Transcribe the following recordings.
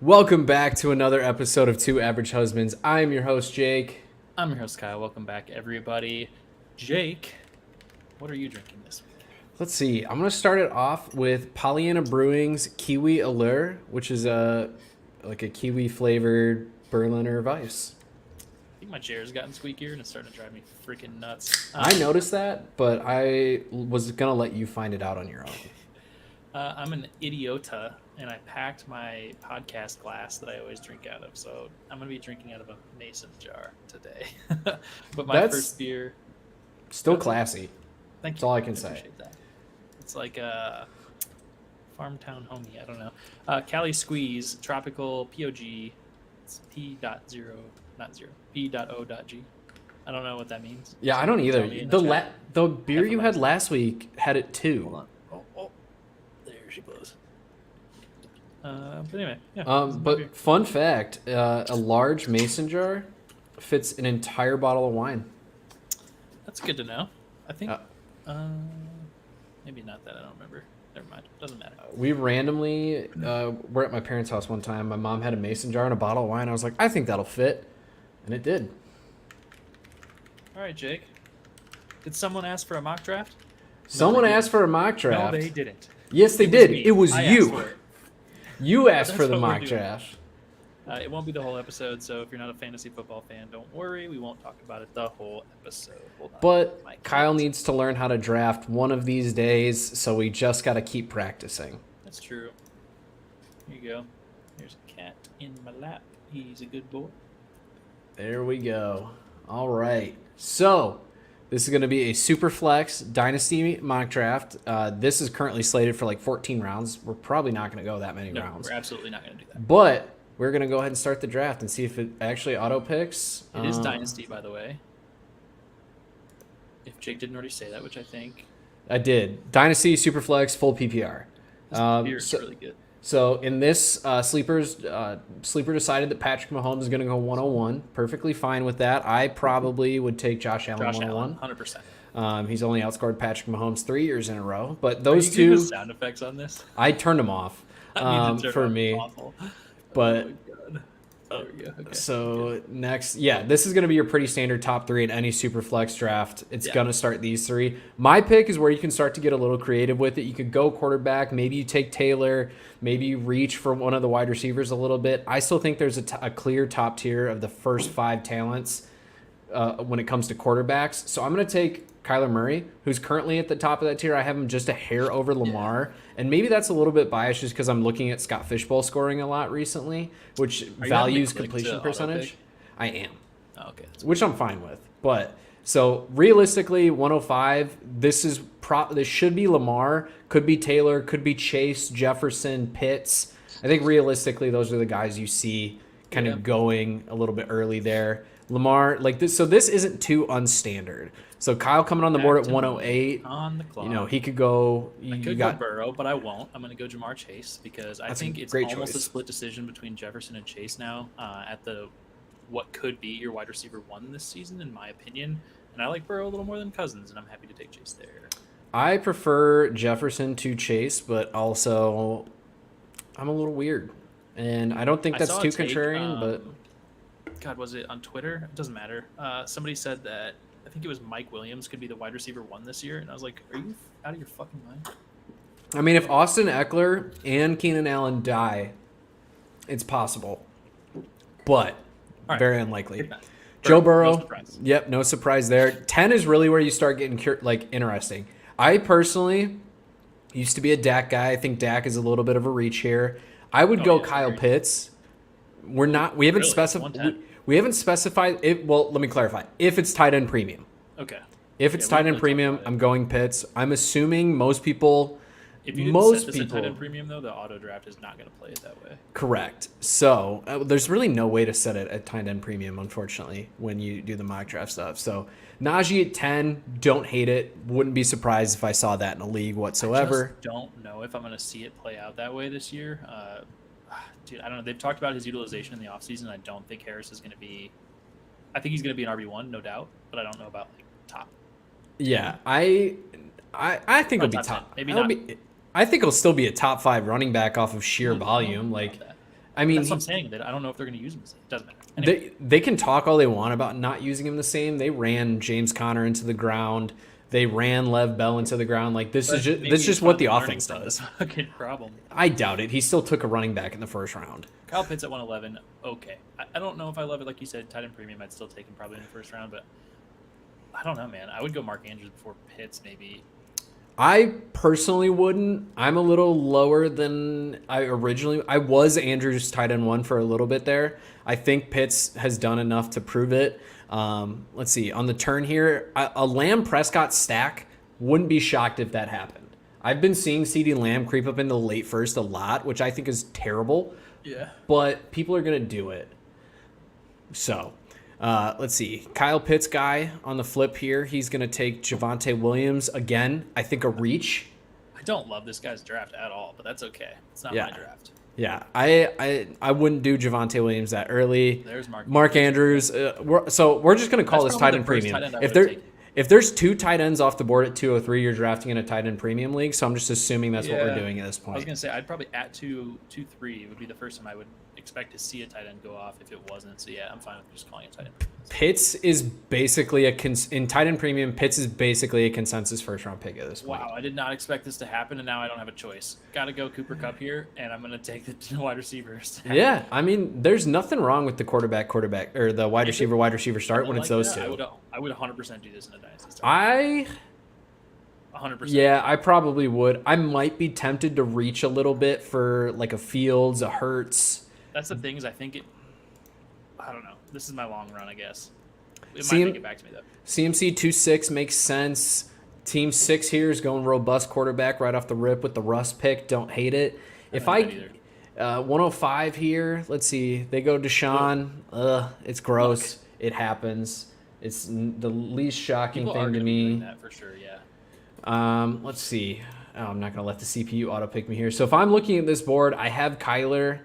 Welcome back to another episode of Two Average Husbands. I am your host, Jake. I'm your host, Kyle. Welcome back, everybody. Jake, what are you drinking this week? Let's see. I'm going to start it off with Pollyanna Brewing's Kiwi Allure, which is a kiwi flavored Berliner Weiss. I think my chair's gotten squeakier and it's starting to drive me freaking nuts. I noticed that, but I was going to let you find it out on your own. I'm an idiota, and I packed my podcast glass that I always drink out of, so I'm going to be drinking out of a mason jar today. But my first beer... Still classy. Thank you. That's all I can say. Appreciate that. It's like a Farmtown Homie. I don't know. Cali Squeeze Tropical POG. It's P.0, not zero. P.O.G. I don't know what that means. Yeah, I don't either. The beer you had last week had it too. Hold on. Oh. There she blows. But anyway, yeah. But fun fact, a large mason jar fits an entire bottle of wine. That's good to know. I think maybe not that. I don't remember. Never mind. Doesn't matter. We randomly were at my parents' house one time. My mom had a mason jar and a bottle of wine. I was like, I think that'll fit. And it did. All right, Jake. Did someone ask for a mock draft? Someone asked for a mock draft. No, they didn't. Yes, they did. It was I you. You asked for the mock doing. draft. It won't be the whole episode, so if you're not a fantasy football fan, don't worry. We won't talk about it the whole episode. Hold on. But Kyle needs to learn how to draft one of these days, so we just got to keep practicing. That's true. Here you go. There's a cat in my lap. He's a good boy. There we go. All right. So this is going to be a Superflex Dynasty mock draft. This is currently slated for like 14 rounds. We're probably not going to go that many rounds. We're absolutely not going to do that. But we're going to go ahead and start the draft and see if it actually auto-picks. It is Dynasty, by the way. If Jake didn't already say that, which I think. I did. Dynasty, Superflex, full PPR. This beer is really good. So in this, Sleeper decided that Patrick Mahomes is going to go 101. Perfectly fine with that. I probably would take Josh Allen 101. 100%. He's only outscored Patrick Mahomes 3 years in a row. But those two... Are you sound effects on this? I turned them off for me. Awful. But... Oh, there we go. Okay. So next, this is going to be your pretty standard top three in any super flex draft. It's going to start these three. My pick is where you can start to get a little creative with it. You could go quarterback. Maybe you take Taylor. Maybe you reach for one of the wide receivers a little bit. I still think there's a clear top tier of the first 5 talents when it comes to quarterbacks. So I'm going to take Kyler Murray, who's currently at the top of that tier. I have him just a hair over Lamar. And maybe that's a little bit biased just because I'm looking at Scott Fishbowl scoring a lot recently, which values completion percentage. I am. Oh, okay. Which I'm fine with. But so realistically, 105, this should be Lamar, could be Taylor, could be Chase, Jefferson, Pitts. I think realistically those are the guys you see kind of going a little bit early there. Lamar, like this, so this isn't too unstandard. So Kyle coming on the board at 108. On the clock. You know, he could go. I could go Burrow, but I won't. I'm going to go Jamar Chase because I think it's almost a split decision between Jefferson and Chase now at the what could be your wide receiver 1 this season, in my opinion. And I like Burrow a little more than Cousins, and I'm happy to take Chase there. I prefer Jefferson to Chase, but also I'm a little weird, and I don't think that's too contrarian. But God, was it on Twitter? It doesn't matter. Somebody said that. I think it was Mike Williams could be the wide receiver 1 this year, and I was like, "Are you out of your fucking mind?" I mean, if Austin Eckler and Keenan Allen die, it's possible, but very unlikely. Joe Burrow, no surprise there. 10 is really where you start getting interesting. I personally used to be a Dak guy. I think Dak is a little bit of a reach here. I would go Kyle Pitts. We haven't specified. We haven't specified it. Well, let me clarify. If it's tight end premium. Okay. If it's tight end premium, I'm going Pitts. I'm assuming most people. If you didn't set this in tight end premium, though, the auto draft is not going to play it that way. Correct. So there's really no way to set it at tight end premium, unfortunately, when you do the mock draft stuff. So Najee at 10, don't hate it. Wouldn't be surprised if I saw that in a league whatsoever. I just don't know if I'm going to see it play out that way this year. Dude, I don't know. They've talked about his utilization in the offseason. I don't think Harris is going to be – I think he's going to be an RB1, no doubt, but I don't know about top. Yeah, I think he'll be top. Maybe not. I think he'll still be a top 5 running back off of sheer volume. I mean, that's what I'm saying. That I don't know if they're going to use him the same. It doesn't matter. Anyway. They can talk all they want about not using him the same. They ran James Conner into the ground. They ran Lev Bell into the ground. Like this is just what the offense does. Fucking problem. I doubt it. He still took a running back in the first round. Kyle Pitts at 111. Okay, I don't know if I love it. Like you said, tight end premium. I'd still take him probably in the first round, but I don't know, man. I would go Mark Andrews before Pitts, maybe. I personally wouldn't. I'm a little lower than I was Andrews tight end 1 for a little bit there. I think Pitts has done enough to prove it. Let's see. On the turn here, a Lamb Prescott stack, wouldn't be shocked if that happened. I've been seeing CeeDee Lamb creep up in the late first a lot, which I think is terrible. Yeah. But people are going to do it. So, let's see. Kyle Pitts guy on the flip here. He's going to take Javonte Williams. Again, I think a reach. I don't love this guy's draft at all, but that's okay. It's not my draft. Yeah, I wouldn't do Javonte Williams that early. There's Mark Andrews. We're just going to call this tight end premium. If there's 2 tight ends off the board at 203, you're drafting in a tight end premium league. So I'm just assuming that's what we're doing at this point. I was going to say I'd probably at 2-3 would be the first time I would expect to see a tight end go off if it wasn't. So yeah, I'm fine with just calling it tight end. Pitts is basically in tight end premium. Pitts is basically a consensus first round pick at this point. Wow, I did not expect this to happen, and now I don't have a choice. Got to go Cooper Kupp here, and I'm going to take the wide receivers. Yeah, I mean, there's nothing wrong with the quarterback or the wide receiver start when it's those two. I would 100% do this in a dynasty start. 100%. Yeah, I probably would. I might be tempted to reach a little bit for like a Fields, a Hurts. That's the thing is I don't know. This is my long run, I guess. It might make it back to me, though. CMC 2-6 makes sense. Team 6 here is going robust quarterback right off the rip with the Russ pick. Don't hate it. 105 here, let's see. They go Deshaun. It's gross. Look. It happens. It's the least shocking thing to me. That for sure, yeah. Let's see. Oh, I'm not going to let the CPU auto pick me here. So if I'm looking at this board, I have Kyler.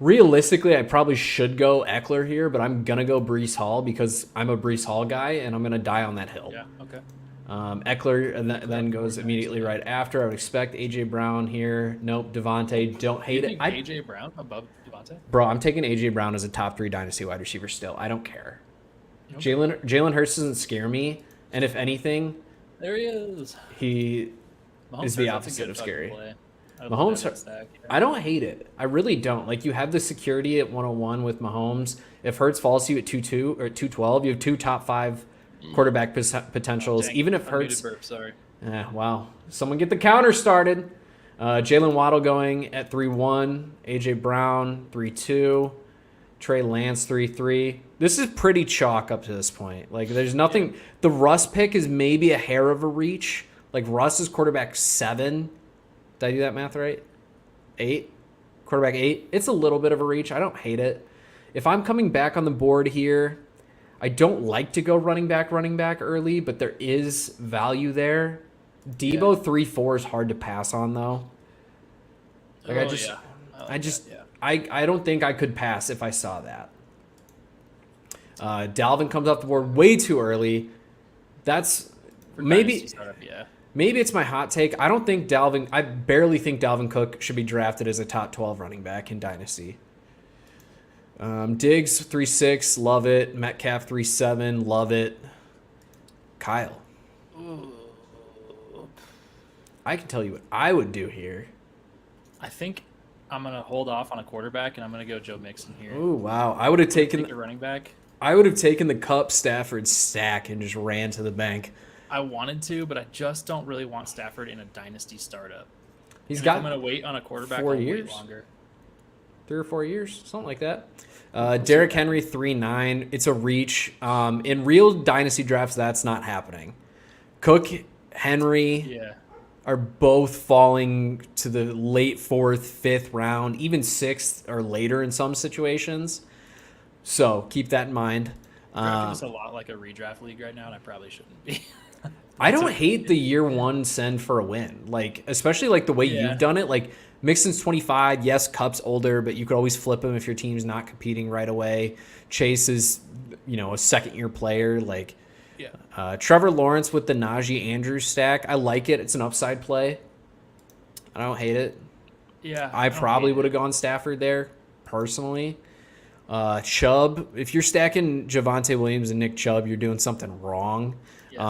Realistically, I probably should go Eckler here, but I'm going to go Breece Hall because I'm a Breece Hall guy, and I'm going to die on that hill. Yeah, okay. Eckler and then goes immediately right after. I would expect A.J. Brown here. Nope, Devontae. Don't hate it. A.J. Brown above Devontae? Bro, I'm taking A.J. Brown as a top 3 dynasty wide receiver still. I don't care. Okay. Jalen Hurts doesn't scare me, and if anything, there he is. He is the opposite of scary. Mahomes, I don't hate it. I really don't. Like, you have the security at 101 with Mahomes. If Hurts falls to you at 2-2 or 212, you have 2 top 5 quarterback potentials. Even if Hurts, sorry. Wow, someone get the counter started. Jalen Waddle going at 3-1. AJ Brown 3-2. Trey Lance 3-3. This is pretty chalk up to this point. Like, there's nothing. Yeah. The Russ pick is maybe a hair of a reach. Like, Russ is quarterback 7. Did I do that math right? 8? Quarterback 8? It's a little bit of a reach. I don't hate it. If I'm coming back on the board here, I don't like to go running back early, but there is value there. Debo 3-4 is hard to pass on, though. Like, I don't think I could pass if I saw that. Dalvin comes off the board way too early. That's maybe it's my hot take. I barely think Dalvin Cook should be drafted as a top 12 running back in Dynasty. Diggs 3-6, love it. Metcalf 3-7, love it. Kyle. Ooh. I can tell you what I would do here. I think I'm going to hold off on a quarterback, and I'm going to go Joe Mixon here. Oh, wow. I would have taken a running back. I would have taken the Kupp Stafford stack and just ran to the bank. I wanted to, but I just don't really want Stafford in a dynasty startup. I'm going to wait on a quarterback 4 years. Wait longer. 3 or 4 years, something like that. Derrick Henry 3-9. It's a reach. In real dynasty drafts, that's not happening. Cook, Henry are both falling to the late 4th, 5th round, even 6th or later in some situations. So keep that in mind. It's a lot like a redraft league right now, and I probably shouldn't be. I don't hate the year 1 send for a win, like especially like the way you've done it. Like Mixon's 25, yes, Kupp's older, but you could always flip him if your team's not competing right away. Chase is, a second-year player. Like, Trevor Lawrence with the Najee Andrews stack, I like it. It's an upside play. I don't hate it. Yeah, I probably would have gone Stafford there personally. Chubb, if you're stacking Javonte Williams and Nick Chubb, you're doing something wrong. Yes.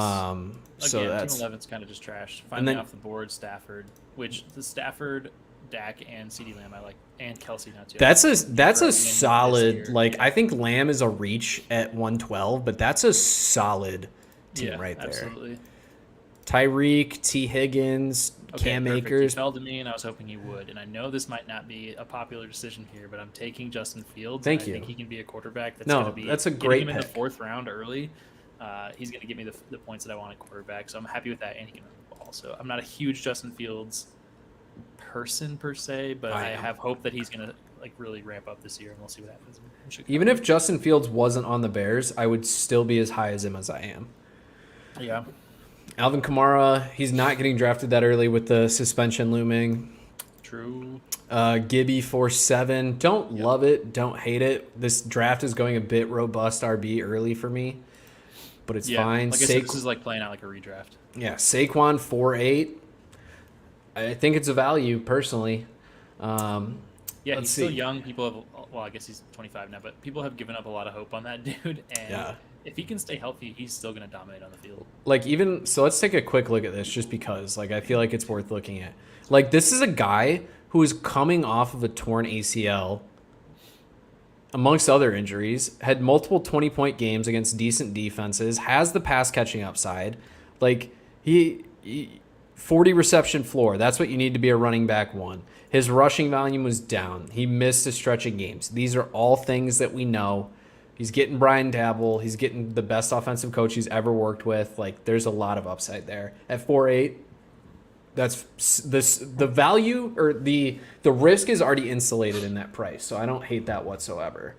So Again, that's Team 11's kind of just trash. Finally off the board, Stafford, which the Stafford, Dak, and CeeDee Lamb I like, and Kelsey now too. That's a solid, like, I think Lamb is a reach at 112, but that's a solid team right there. Absolutely. Tyreek, T. Higgins, Cam Akers. He fell to me, and I was hoping he would. And I know this might not be a popular decision here, but I'm taking Justin Fields. Thank you. I think he can be a quarterback that's going to be. That's a great him pick. In the 4th round early. He's going to give me the points that I want at quarterback, so I'm happy with that, and he can run the ball. So I'm not a huge Justin Fields person per se, but I have hope that he's going to like really ramp up this year, and we'll see what happens. Even if Justin Fields wasn't on the Bears, I would still be as high as him as I am. Yeah. Alvin Kamara, he's not getting drafted that early with the suspension looming. True. Gibby 4-7. Don't love it. Don't hate it. This draft is going a bit robust RB early for me, but it's fine. Like I said, this is like playing out like a redraft. Yeah, Saquon 4-8. I think it's a value personally. He's still young. People have, well, I guess he's 25 now, but people have given up a lot of hope on that dude. And if he can stay healthy, he's still going to dominate on the field. Like so let's take a quick look at this just because like I feel like it's worth looking at. Like this is a guy who is coming off of a torn ACL amongst other injuries, had multiple 20-point games against decent defenses, has the pass catching upside. Like he 40 reception floor. That's what you need to be a running back one. His rushing volume was down. He missed a stretch of games. These are all things that we know. He's getting Brian Dabble. He's getting the best offensive coach he's ever worked with. Like, there's a lot of upside there. At 4.8, the value or the risk is already insulated in that price. So I don't hate that whatsoever.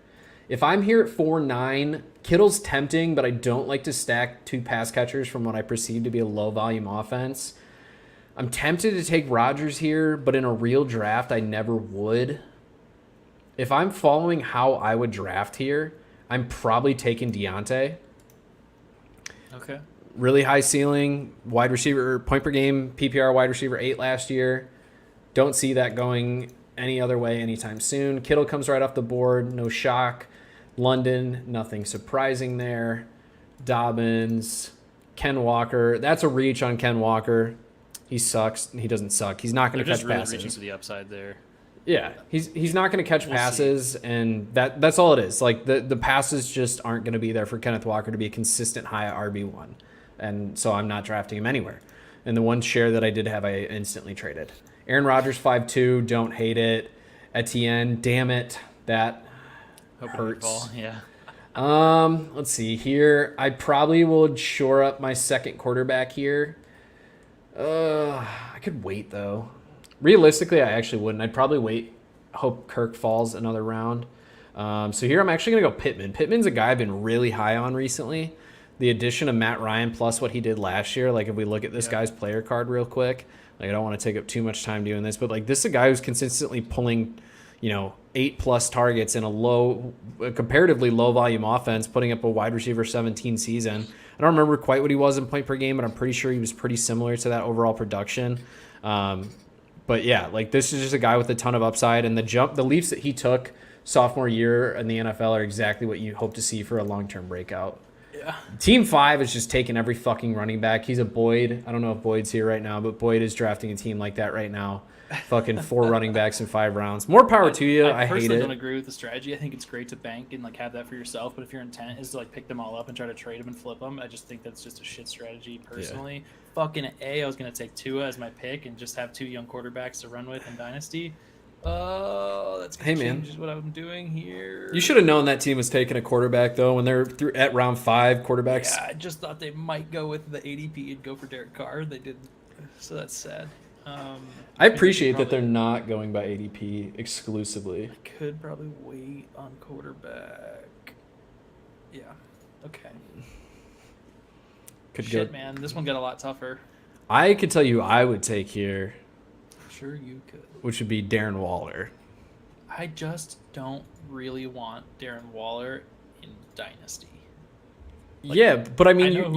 If I'm here at 4.9, Kittle's tempting, but I don't like to stack 2 pass catchers from what I perceive to be a low volume offense. I'm tempted to take Rodgers here, but in a real draft, I never would. If I'm following how I would draft here, I'm probably taking Deontay. Okay. Really high ceiling, wide receiver, point per game, PPR wide receiver 8 last year. Don't see that going any other way anytime soon. Kittle comes right off the board, no shock. London, nothing surprising there. Dobbins, Ken Walker. That's a reach on Ken Walker. He sucks. He doesn't suck. He's not going to catch really passes. Reaching for the upside there. Yeah, he's not going to catch passes, and that's all it is. Like the passes just aren't going to be there for Kenneth Walker to be a consistent high RB1, and so I'm not drafting him anywhere. And the one share that I did have, I instantly traded. Aaron Rodgers 5.2, don't hate it. Etienne, damn it, that hurts. Yeah. Let's see here. I probably will shore up my second quarterback here. I could wait though. Realistically, I actually wouldn't. I'd probably wait, hope Kirk falls another round. So here I'm actually going to go Pittman. Pittman's a guy I've been really high on recently. The addition of Matt Ryan plus what he did last year, like if we look at this guy's player card real quick, like I don't want to take up too much time doing this, but like this is a guy who's consistently pulling, 8+ targets in a comparatively low volume offense, putting up a wide receiver 17 season. I don't remember quite what he was in point per game, but I'm pretty sure he was pretty similar to that overall production. But yeah, like this is just a guy with a ton of upside, and the leaps that he took sophomore year in the NFL are exactly what you hope to see for a long-term breakout. Yeah. Team 5 is just taking every fucking running back. He's a Boyd. I don't know if Boyd's here right now, but Boyd is drafting a team like that right now. Fucking 4 running backs in 5 rounds. More power to you. I hate it. I personally don't agree with the strategy. I think it's great to bank and like have that for yourself, but if your intent is to like pick them all up and try to trade them and flip them, I just think that's just a shit strategy personally. Yeah. Fucking A, I was going to take Tua as my pick and just have 2 young quarterbacks to run with in Dynasty. Oh, that's going to change what I'm doing here. You should have known that team was taking a quarterback, though, when they're at round 5 quarterbacks. Yeah, I just thought they might go with the ADP and go for Derek Carr. They didn't, so that's sad. I appreciate that they're not going by ADP exclusively. I could probably wait on quarterback. Yeah, okay. Man, this one got a lot tougher. I could tell you I would take here. Sure you could. Which would be Darren Waller. I just don't really want Darren Waller in Dynasty. Like, yeah, but I mean,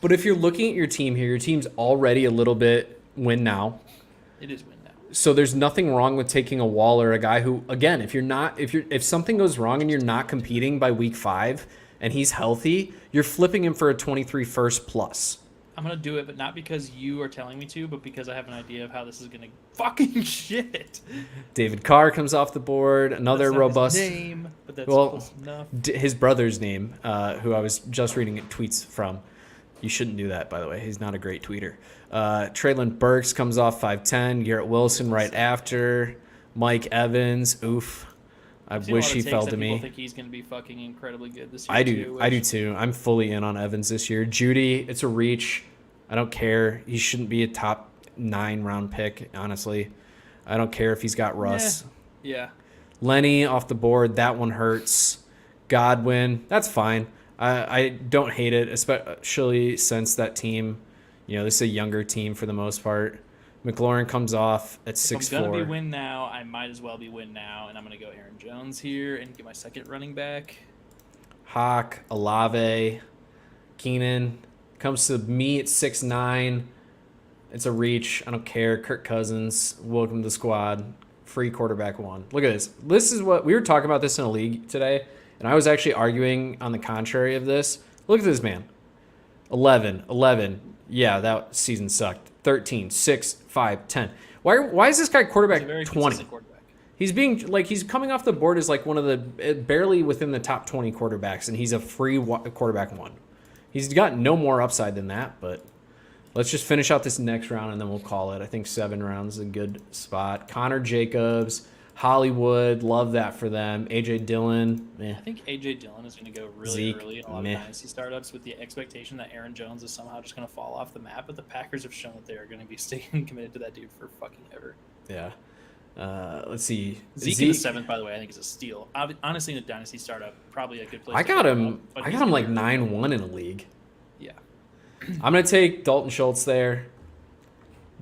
But if you're looking at your team here, your team's already a little bit win now. It is win now. So there's nothing wrong with taking a Waller, a guy who, again, if something goes wrong and you're not competing by week 5 and he's healthy, you're flipping him for a 23 first plus. I'm going to do it, but not because you are telling me to, but because I have an idea of how this is going to fucking shit. David Carr comes off the board. Another that's not robust his name, but that's close enough. His brother's name, who I was just reading tweets from. You shouldn't do that, by the way. He's not a great tweeter. Traylon Burks comes off 5'10". Garrett Wilson right after. Mike Evans, oof. I wish he fell to me. I think he's going to be fucking incredibly good this year. I do too. I'm fully in on Evans this year. Judy, it's a reach. I don't care. He shouldn't be a top 9 round pick, honestly. I don't care if he's got Russ. Yeah. Lenny off the board. That one hurts. Godwin, that's fine. I don't hate it, especially since that team, this is a younger team for the most part. McLaurin comes off at 6'4". If I'm going to be win now, I might as well be win now, and I'm going to go Aaron Jones here and get my second running back. Hawk, Olave, Keenan. Comes to me at 6'9". It's a reach. I don't care. Kirk Cousins, welcome to the squad. Free quarterback 1. Look at this. This is what we were talking about this in a league today, and I was actually arguing on the contrary of this. Look at this man. 11. Yeah, that season sucked. 13, 6, 5, 10. Why is this guy quarterback 20? Quarterback. He's coming off the board as like one of the barely within the top 20 quarterbacks, and he's a free quarterback 1. He's got no more upside than that, but let's just finish out this next round and then we'll call it. I think 7 rounds is a good spot. Connor Jacobs, Hollywood, love that for them. AJ Dillon, I think AJ Dillon is going to go really early in a lot of dynasty startups with the expectation that Aaron Jones is somehow just going to fall off the map, but the Packers have shown that they are going to be staying committed to that dude for fucking ever. Yeah. Let's see. Zeke in the 7th, by the way, I think is a steal. Honestly, in a dynasty startup, probably a good place. I got him like 9-1 in a league. Yeah. I'm gonna take Dalton Schultz there.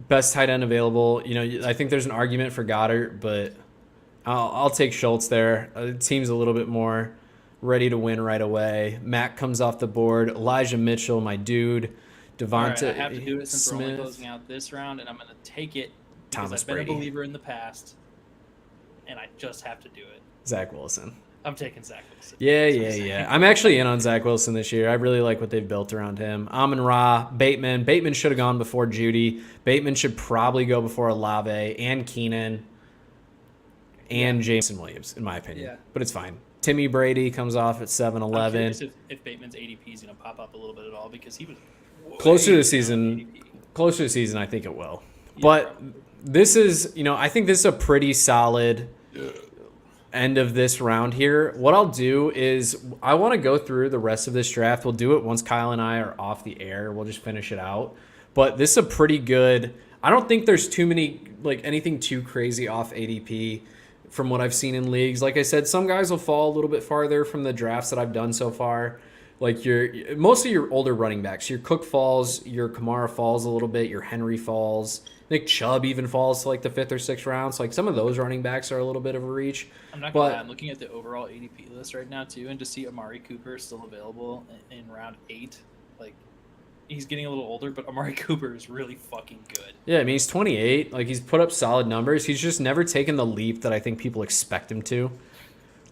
Best tight end available. I think there's an argument for Goddard, but I'll take Schultz there. The team's a little bit more ready to win right away. Matt comes off the board. Elijah Mitchell, my dude. Devonta. Right, I have to do it since we're only closing out this round, and I'm gonna take it. Because I've been a believer in the past, and I just have to do it. Zach Wilson. I'm taking Zach Wilson. Yeah. I'm actually in on Zach Wilson this year. I really like what they've built around him. Amon-Ra, Bateman. Bateman should have gone before Judy. Bateman should probably go before Olave and Keenan and Jameson Williams, in my opinion. Yeah. But it's fine. Timmy Brady comes off at 7-11. If Bateman's ADP is going to pop up a little bit at all, because he was closer to the season, I think it will. Yeah, but probably. This is, I think this is a pretty solid end of this round here. What I'll do is I want to go through the rest of this draft. We'll do it once Kyle and I are off the air. We'll just finish it out. But this is a pretty good – I don't think there's too many – anything too crazy off ADP from what I've seen in leagues. Like I said, some guys will fall a little bit farther from the drafts that I've done so far. Most of your older running backs, your Cook falls, your Kamara falls a little bit, your Henry falls. Nick Chubb even falls to the 5th or 6th round. So some of those running backs are a little bit of a reach. I'm not gonna lie, I'm looking at the overall ADP list right now too, and to see Amari Cooper still available in round 8, he's getting a little older, but Amari Cooper is really fucking good. Yeah, he's 28. He's put up solid numbers. He's just never taken the leap that I think people expect him to.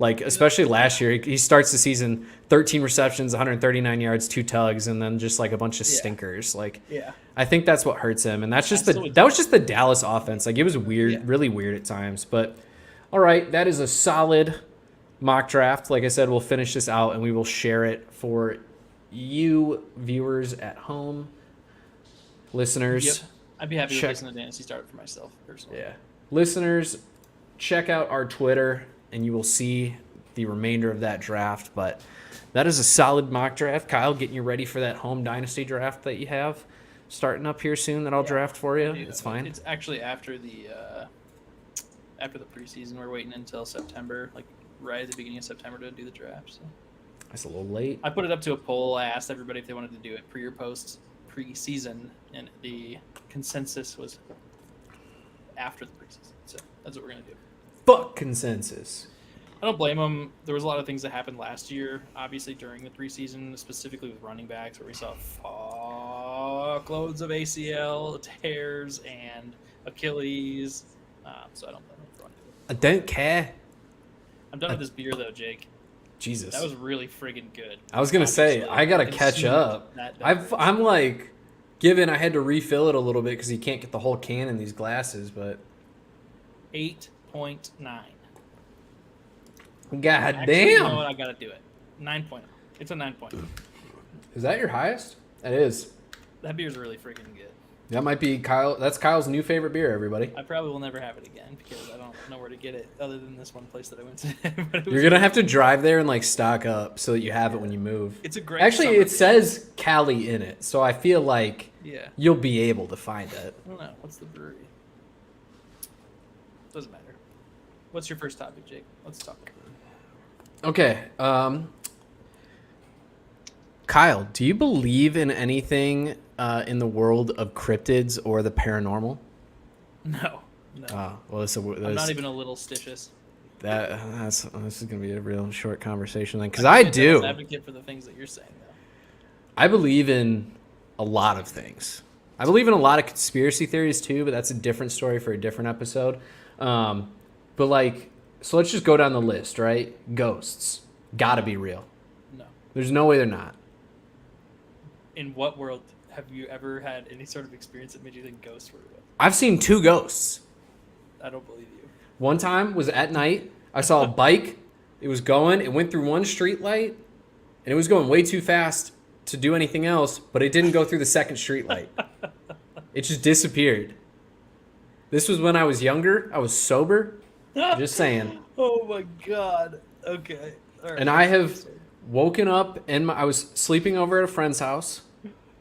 Especially last year, he starts the season 13 receptions, 139 yards, 2 tugs, and then just a bunch of stinkers. I think that's what hurts him, and that was just the Dallas offense. It was weird, really weird at times. But all right, that is a solid mock draft. Like I said, we'll finish this out and we will share it for you viewers at home, listeners. Yep, I'd be happy to listen to Dynasty Startup for myself personally. Yeah, listeners, check out our Twitter, and you will see the remainder of that draft. But that is a solid mock draft. Kyle, getting you ready for that home dynasty draft that you have starting up here soon that I'll draft for you. It's fine. It's actually after the preseason. We're waiting until September, right at the beginning of September to do the draft. So that's a little late. I put it up to a poll. I asked everybody if they wanted to do it pre or post preseason, and the consensus was after the preseason. So that's what we're going to do. Fuck consensus. I don't blame them. There was a lot of things that happened last year, obviously during the preseason, specifically with running backs, where we saw fuckloads of ACL tears and Achilles. So I don't blame him for wanting to do it. I don't care. I'm done with this beer though, Jake. Jesus. That was really friggin' good. I was gonna say I gotta catch up. I'm like, given I had to refill it a little bit because you can't get the whole can in these glasses, but 8.9. God Actually, damn! You know what? I gotta do it. 9.0. It's a 9.0. Is that your highest? It is. That beer's really freaking good. That might be Kyle. That's Kyle's new favorite beer. Everybody. I probably will never have it again because I don't know where to get it other than this one place that I went to. You're gonna have to drive there and like stock up so that you have it when you move. It's a great. Actually, it says Cali in it, so I feel like you'll be able to find it. I don't know. What's the brewery? Doesn't matter. What's your first topic, Jake? Let's talk. Okay. Kyle, do you believe in anything in the world of cryptids or the paranormal? No. Well, I'm not even a little stitious. This is gonna be a real short conversation then, because I do. Advocate for the things that you're saying, though. I believe in a lot of things. I believe in a lot of conspiracy theories too, but that's a different story for a different episode. But like, so let's just go down the list, right? Ghosts gotta be real. No. There's no way they're not. In what world have you ever had any sort of experience that made you think ghosts were real? I've seen 2 ghosts. I don't believe you. One time was at night. I saw a bike. It was going. It went through one street light, and it was going way too fast to do anything else, but it didn't go through the second street light. It just disappeared. This was when I was younger. I was sober. Just saying. Oh my god. Okay. All right. And I have woken up and I was sleeping over at a friend's house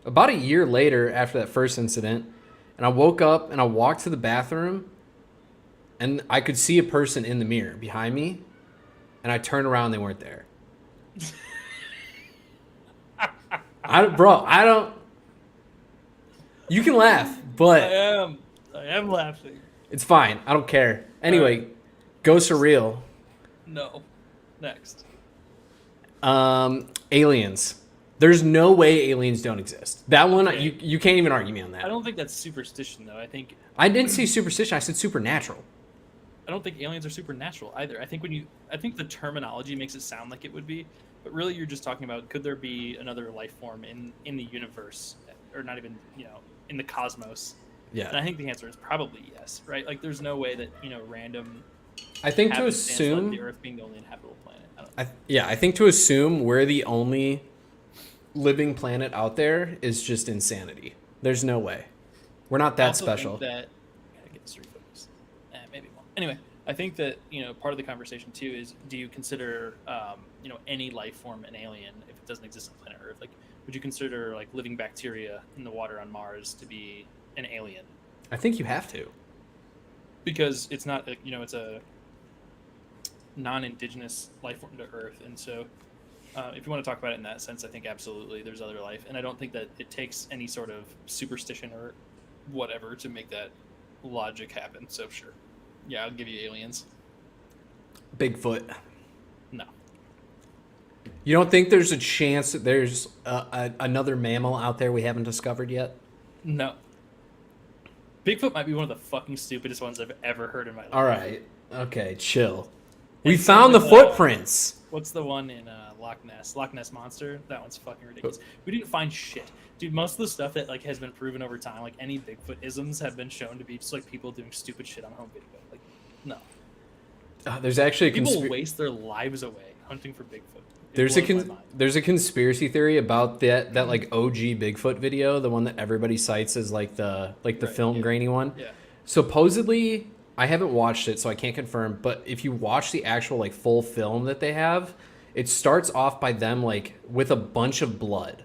about a year later after that first incident. And I woke up and I walked to the bathroom and I could see a person in the mirror behind me. And I turned around and they weren't there. I don't. You can laugh, but I am laughing. It's fine. I don't care. Anyway, ghosts are real. No. Next. Aliens. There's no way aliens don't exist. That one, you can't even argue me on that. I don't think that's superstition, though. I didn't say superstition. I said supernatural. I don't think aliens are supernatural either. I think the terminology makes it sound like it would be, but really you're just talking about could there be another life form in the universe, or not even in the cosmos. Yeah. And I think the answer is probably yes, right? Like there's no way that random. I think to assume the Earth being the only inhabitable planet. I think to assume we're the only living planet out there is just insanity. There's no way. We're not that special. Think that I gotta get this refocused. Maybe more. Anyway, I think that part of the conversation too is do you consider any life form an alien if it doesn't exist on planet Earth? Like, would you consider like living bacteria in the water on Mars to be an alien? I think you have to. Because it's not it's a non-indigenous life form to Earth, and so if you want to talk about it in that sense, I think absolutely there's other life, and I don't think that it takes any sort of superstition or whatever to make that logic happen. So sure, yeah, I'll give you aliens. Bigfoot. No. You don't think there's a chance that there's another mammal out there we haven't discovered yet? No. Bigfoot might be one of the fucking stupidest ones I've ever heard in my life. All right. Okay, chill. We found the footprints. What's the one in Loch Ness? Loch Ness Monster? That one's fucking ridiculous. We didn't find shit. Dude, most of the stuff that like has been proven over time, like any Bigfoot isms have been shown to be just like people doing stupid shit on home video. Like, no. There's actually people waste their lives away hunting for Bigfoot. There's a conspiracy theory about that like OG Bigfoot video, the one that everybody cites as like the film grainy one. Yeah. Supposedly, I haven't watched it, so I can't confirm. But if you watch the actual like full film that they have, it starts off by them like with a bunch of blood,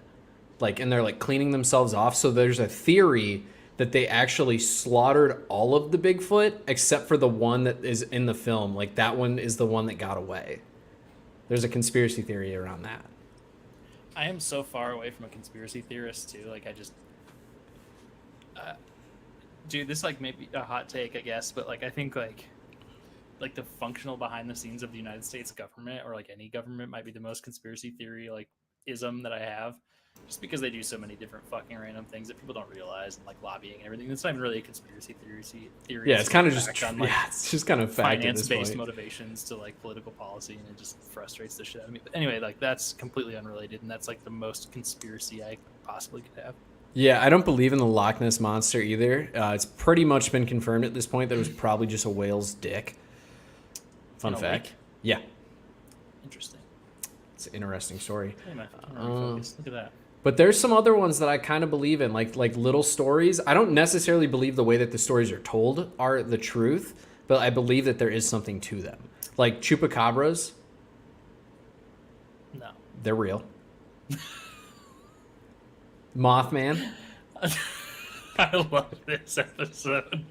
like, and they're like cleaning themselves off. So there's a theory that they actually slaughtered all of the Bigfoot except for the one that is in the film. Like that one is the one that got away. There's a conspiracy theory around that. I am so far away from a conspiracy theorist too. Like I just, dude, this like may be a hot take, I guess, but like I think like the functional behind the scenes of the United States government or like any government might be the most conspiracy theory like ism that I have, just because they do so many different fucking random things that people don't realize, and like lobbying and everything. It's not even really a conspiracy theory. Yeah, it's kind of just on, like, yeah, it's just kind of fact finance-based motivations to like political policy, and it just frustrates the shit out of me. But anyway, like that's completely unrelated, and that's like the most conspiracy I possibly could have. Yeah, I don't believe in the Loch Ness monster either. It's pretty much been confirmed at this point that it was probably just a whale's dick. Fun fact. Lake? Yeah. Interesting. It's an interesting story. Hey, man, look at that. But there's some other ones that I kind of believe in, like little stories. I don't necessarily believe the way that the stories are told are the truth, but I believe that there is something to them. Like chupacabras. No. They're real. Mothman. I love this episode.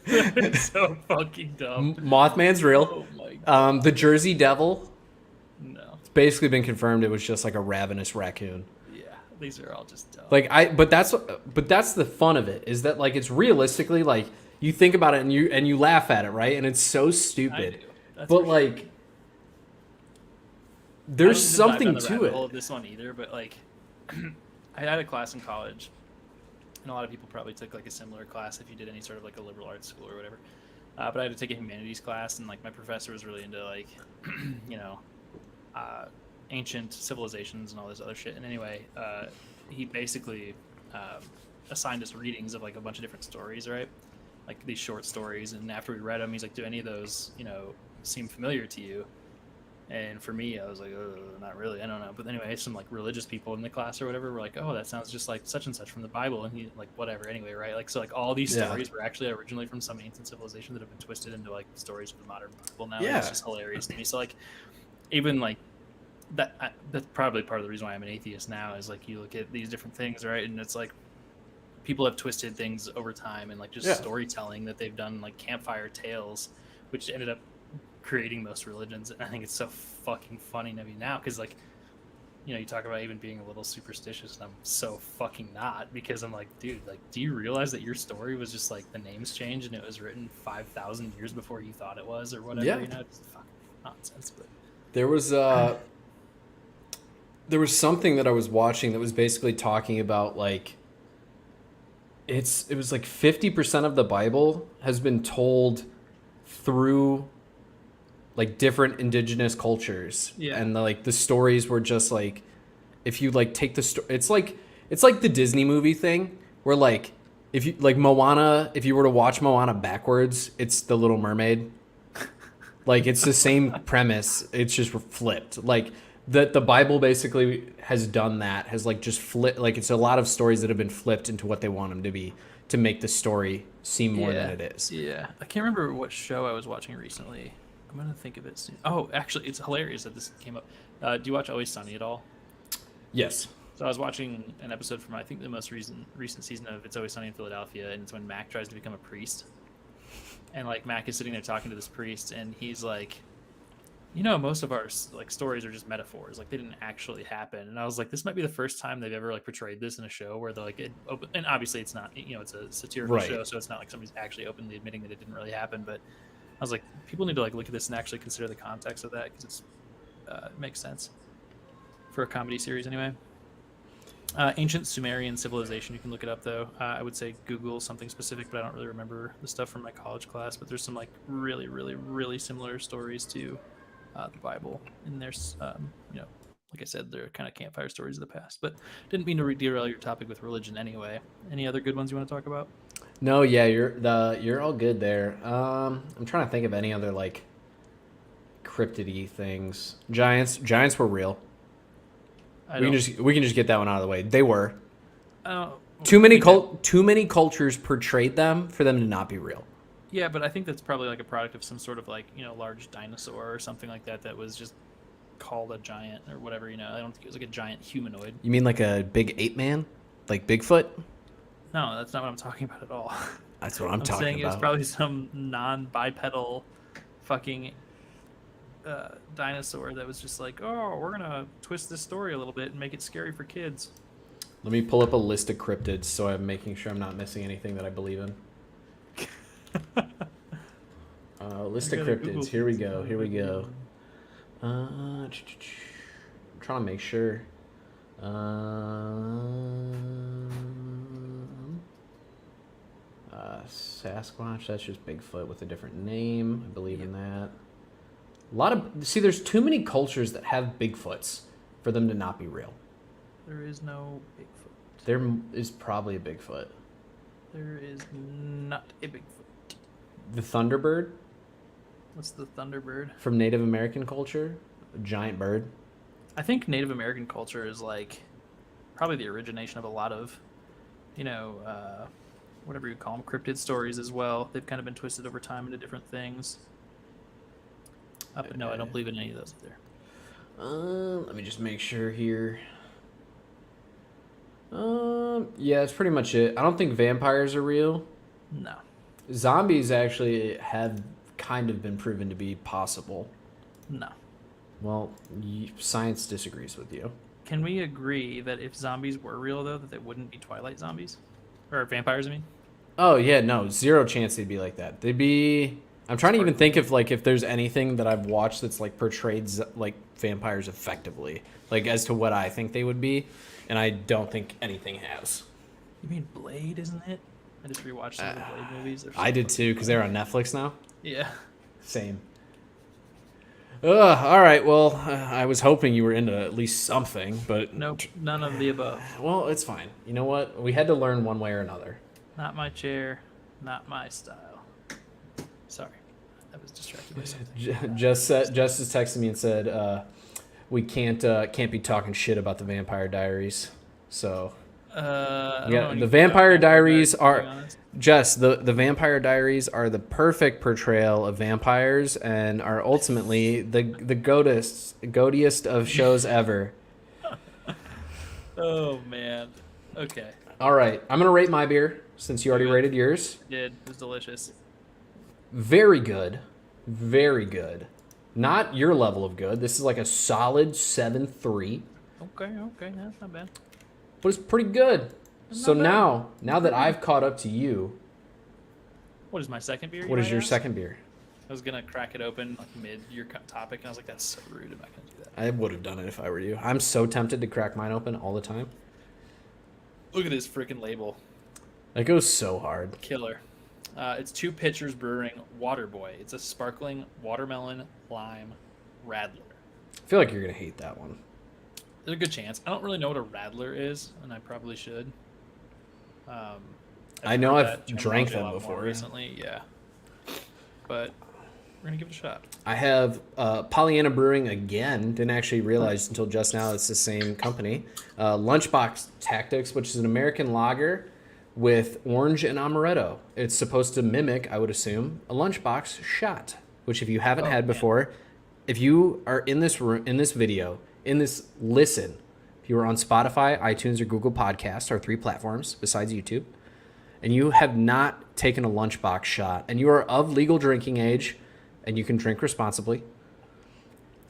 It's so fucking dumb. Mothman's real. Oh my God. The Jersey Devil. No. It's basically been confirmed it was just like a ravenous raccoon. Yeah, these are all just dumb. But that's the fun of it, is that like it's realistically like you think about it and you laugh at it, right? And it's so stupid. But like sure. there's something to it. Of this one either, but like I had a class in college, and a lot of people probably took like a similar class if you did any sort of like a liberal arts school or whatever. But I had to take a humanities class, and like my professor was really into like, you know, ancient civilizations and all this other shit. And anyway, he basically assigned us readings of like a bunch of different stories, right? Like these short stories. And after we read them, he's like, "Do any of those, you know, seem familiar to you?" And for me, I was like, not really, I don't know. But anyway, some like religious people in the class or whatever were like, "Oh, that sounds just like such and such from the Bible." And he like, whatever, anyway, right? Like, so like all these stories were actually originally from some ancient civilization that have been twisted into like stories of the modern Bible now. Yeah. It's just hilarious to me. So like, even like that's probably part of the reason why I'm an atheist now, is like you look at these different things, right? And it's like people have twisted things over time, and like just storytelling that they've done, like campfire tales, which ended up creating most religions. And I think it's so fucking funny to me now, because like, you know, you talk about even being a little superstitious, and I'm so fucking not, because I'm like, dude, like, do you realize that your story was just like the names changed and it was written 5,000 years before you thought it was, or whatever? You know, it's fucking nonsense. But there was something that I was watching that was basically talking about like it was like 50% of the Bible has been told through like different indigenous cultures. And the stories were just like, if you like take the story, it's like the Disney movie thing where like if you like Moana, if you were to watch Moana backwards, it's The Little Mermaid. Like it's the same premise, it's just flipped. Like the Bible basically has done that, has like just flipped, like it's a lot of stories that have been flipped into what they want them to be to make the story seem more than it is. Yeah, I can't remember what show I was watching recently. I'm gonna think of it soon. Oh, actually, it's hilarious that this came up. Do you watch Always Sunny at all? Yes. So I was watching an episode from, I think, the most recent season of It's Always Sunny in Philadelphia, and it's when Mac tries to become a priest. And like Mac is sitting there talking to this priest, and he's like, you know, most of our like stories are just metaphors, like they didn't actually happen. And I was like, this might be the first time they've ever like portrayed this in a show where they're like and obviously it's not, you know, it's a satirical show, so it's not like somebody's actually openly admitting that it didn't really happen. But I was like, people need to like look at this and actually consider the context of that, because it's it makes sense for a comedy series anyway. Ancient Sumerian civilization, you can look it up though. I would say Google something specific, but I don't really remember the stuff from my college class. But there's some like really, really, really similar stories to the Bible, and there's you know, like I said, they're kind of campfire stories of the past. But didn't mean to derail your topic with religion anyway. Any other good ones you want to talk about? No, yeah, you're all good there. I'm trying to think of any other like cryptid-y things. Giants were real. We can just get that one out of the way. They were. Too many cultures portrayed them for them to not be real. Yeah, but I think that's probably like a product of some sort of like, you know, large dinosaur or something like that that was just called a giant or whatever, you know. I don't think it was like a giant humanoid. You mean like a big ape man? Like Bigfoot? No, that's not what I'm talking about at all. That's what I'm talking about. I'm saying it was probably some non-bipedal fucking dinosaur that was just like, oh, we're going to twist this story a little bit and make it scary for kids. Let me pull up a list of cryptids so I'm making sure I'm not missing anything that I believe in. List of cryptids. Here we go. I'm trying to make sure. Sasquatch, that's just Bigfoot with a different name. I believe in that. There's too many cultures that have Bigfoots for them to not be real. There is no Bigfoot. There is probably a Bigfoot. There is not a Bigfoot. The Thunderbird? What's the Thunderbird? From Native American culture? A giant bird? I think Native American culture is like probably the origination of a lot of, whatever you call them, cryptid stories as well. They've kind of been twisted over time into different things. But no, I don't believe in any of those either. Let me just make sure here. Yeah, that's pretty much it. I don't think vampires are real. No. Zombies actually have kind of been proven to be possible. No. Well, science disagrees with you. Can we agree that if zombies were real, though, that they wouldn't be Twilight zombies? Or vampires, I mean? Oh, yeah, no. Zero chance they'd be like that. They'd be... I'm trying to even think if there's anything that I've watched that's, like, portrayed, like, vampires effectively. Like, as to what I think they would be. And I don't think anything has. You mean Blade, isn't it? I just rewatched some of the Blade movies. I did, too, because they're on Netflix now. Yeah. Same. All right, well, I was hoping you were into at least something, but... Nope, none of the above. Well, it's fine. You know what? We had to learn one way or another. Not my chair, not my style. Sorry, I was distracted by something. Justice texted me and said, we can't be talking shit about the Vampire Diaries. So... the Vampire Diaries are... Jess, the Vampire Diaries are the perfect portrayal of vampires and are ultimately the goatiest of shows ever. Oh, man. Okay. All right. I'm going to rate my beer since you already rated yours. It was delicious. Very good. Very good. Not your level of good. This is like a solid 7.3. Okay. That's not bad. But it's pretty good. So now that I've caught up to you, what is my second beer? What is your second beer? I was gonna crack it open like mid your topic, and I was like, "That's so rude. I'm not gonna do that." I would have done it if I were you. I'm so tempted to crack mine open all the time. Look at this freaking label. It goes so hard. Killer. It's Two Pitchers Brewing Waterboy. It's a sparkling watermelon lime radler. I feel like you're gonna hate that one. There's a good chance. I don't really know what a radler is, and I probably should. I know I've drank them before recently, yeah. But we're gonna give it a shot. I have Pollyanna Brewing again. Didn't actually realize until just now it's the same company. Lunchbox Tactics, which is an American lager with orange and amaretto. It's supposed to mimic, I would assume, a lunchbox shot. Which, if you haven't had before, if you are in this room, in this video, in this listen. If you are on Spotify, iTunes, or Google Podcasts, our 3 platforms besides YouTube, and you have not taken a lunchbox shot, and you are of legal drinking age, and you can drink responsibly,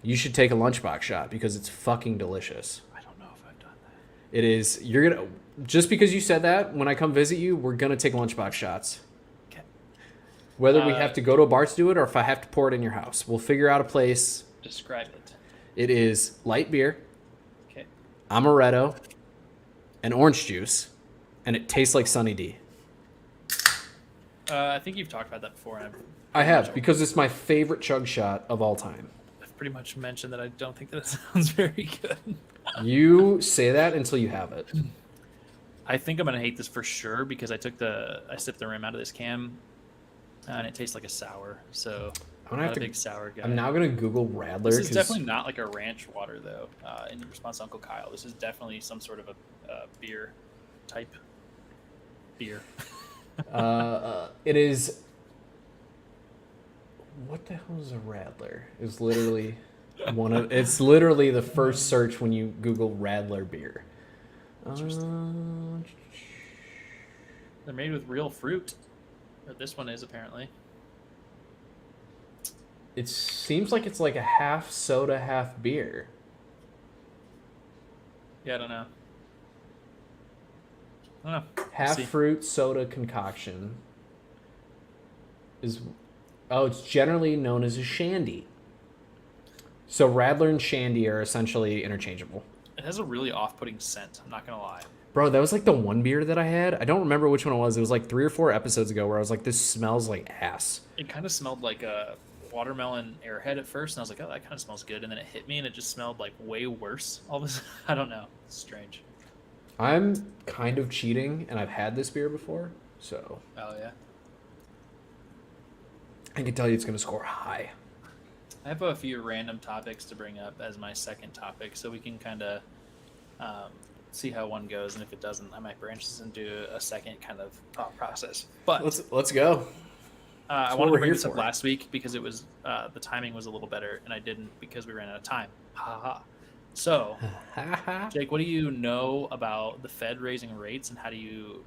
you should take a lunchbox shot because it's fucking delicious. I don't know if I've done that. It is. You're gonna just because you said that. When I come visit you, we're gonna take lunchbox shots. Okay. Whether we have to go to a bar to do it, or if I have to pour it in your house, we'll figure out a place. Describe it. It is light beer. Okay. Amaretto, and orange juice, and it tastes like Sunny D. I think you've talked about that before. And I have, because it's my favorite chug shot of all time. I've pretty much mentioned that I don't think that it sounds very good. You say that until you have it. I think I'm going to hate this for sure because I sipped the rim out of this can, and it tastes like a sour, so... I'm not a big sour guy. I'm now going to Google Radler. This is definitely not like a ranch water, though, in response to Uncle Kyle. This is definitely some sort of a beer type beer. It is... What the hell is a Radler? It's literally it's literally the first search when you Google Radler beer. They're made with real fruit. Or this one is, apparently. It seems like it's like a half soda, half beer. Yeah, I don't know. Half fruit soda concoction is... Oh, it's generally known as a shandy. So Radler and shandy are essentially interchangeable. It has a really off-putting scent. I'm not gonna lie. Bro, that was like the one beer that I had. I don't remember which one it was. It was like 3 or 4 episodes ago where I was like, this smells like ass. It kind of smelled like a watermelon airhead at first, and I was like, oh, that kind of smells good. And then it hit me, and it just smelled like way worse. All this, I don't know. It's strange. I'm kind of cheating, and I've had this beer before, so Oh yeah. I can tell you it's going to score high. I have a few random topics to bring up as my second topic, so we can kind of see how one goes, and if it doesn't, I might branch this into a second kind of thought process. But let's go. I wanted to bring this up last week because it was the timing was a little better, and I didn't because we ran out of time. Ha ha. So, Jake, what do you know about the Fed raising rates, and how do you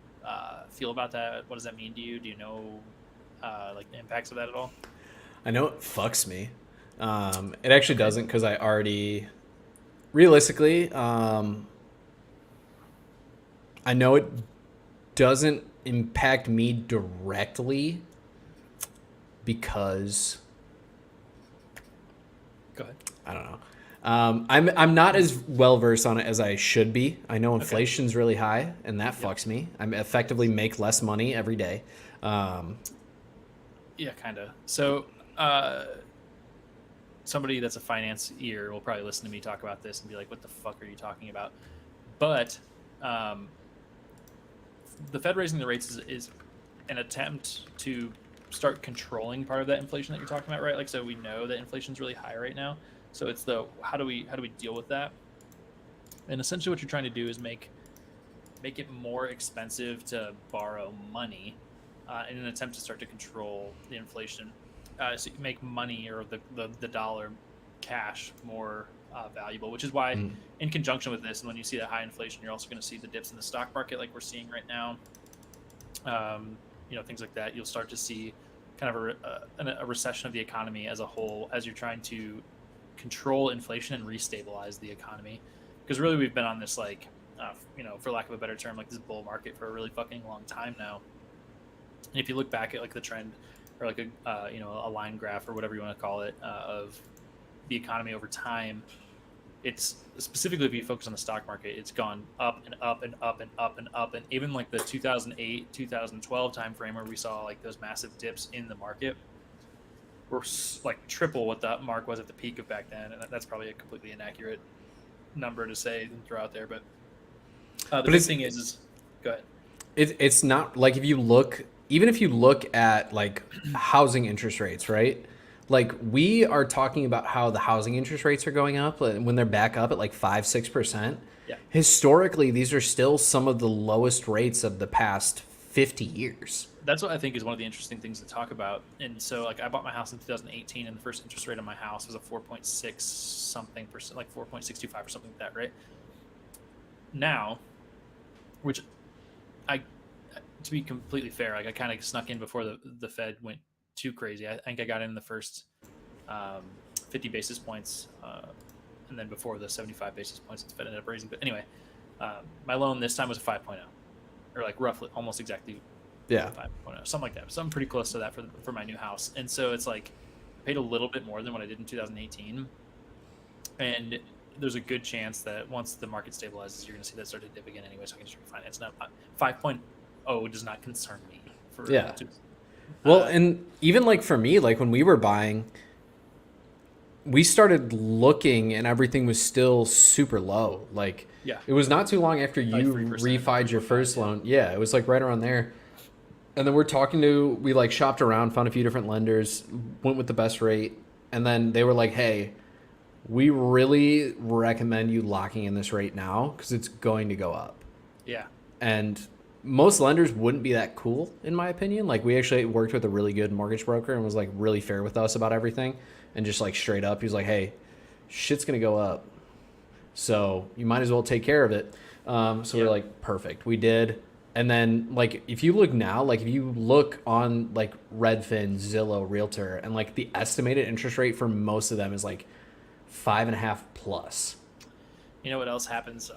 feel about that? What does that mean to you? Do you know like the impacts of that at all? I know it fucks me. It actually doesn't because I already, realistically, I know it doesn't impact me directly because go ahead. I don't know. I'm not as well versed on it as I should be. I know inflation's really high, and that fucks me. I effectively make less money every day. Yeah, kind of. So, somebody that's a financier will probably listen to me talk about this and be like, "What the fuck are you talking about?" But the Fed raising the rates is an attempt to start controlling part of that inflation that you're talking about, right? Like, so we know that inflation's really high right now. So it's the how do we deal with that? And essentially, what you're trying to do is make it more expensive to borrow money in an attempt to start to control the inflation. So you make money or the dollar cash more valuable, which is why in conjunction with this, and when you see that high inflation, you're also going to see the dips in the stock market like we're seeing right now. Things like that. You'll start to see kind of a recession of the economy as a whole as you're trying to control inflation and restabilize the economy. Because really we've been on this like, for lack of a better term, like this bull market for a really fucking long time now. And if you look back at like the trend or like a line graph or whatever you want to call it of the economy over time, it's specifically if you focus on the stock market, it's gone up and up and up and up and up. And even like the 2008, 2012 timeframe where we saw like those massive dips in the market, were like triple what that mark was at the peak of back then. And that's probably a completely inaccurate number to say and throw out there. But the big thing is go ahead. It's not like if you look at like housing interest rates, right? Like we are talking about how the housing interest rates are going up when they're back up at like 5-6%. Yeah. Historically, these are still some of the lowest rates of the past 50 years. That's what I think is one of the interesting things to talk about. And so like I bought my house in 2018 and the first interest rate on my house was a 4.6 something percent, like 4.625 or something like that, right? Now, which to be completely fair, like I kind of snuck in before the Fed went too crazy. I think I got in the first 50 basis points, and then before the 75 basis points the Fed ended up raising. But anyway, my loan this time was a 5.0, or like roughly almost exactly 5.0, something like that. Something pretty close to that for my new house. And so it's like I paid a little bit more than what I did in 2018. And there's a good chance that once the market stabilizes, you're going to see that start to dip again anyway, so I can just refinance. Now, 5.0 does not concern me. And even like for me, like when we were buying, we started looking and everything was still super low. Like it was not too long after you refied your first loan. Yeah, it was like right around there. And then we like shopped around, found a few different lenders, went with the best rate. And then they were like, hey, we really recommend you locking in this rate now because it's going to go up. Yeah. And most lenders wouldn't be that cool, in my opinion. Like we actually worked with a really good mortgage broker and was like really fair with us about everything. And just like straight up, he was like, hey, shit's going to go up. So you might as well take care of it. We're like, perfect. We did. And then like, if you look now, like if you look on like Redfin, Zillow, Realtor, and like the estimated interest rate for most of them is like 5.5 plus. You know what else happens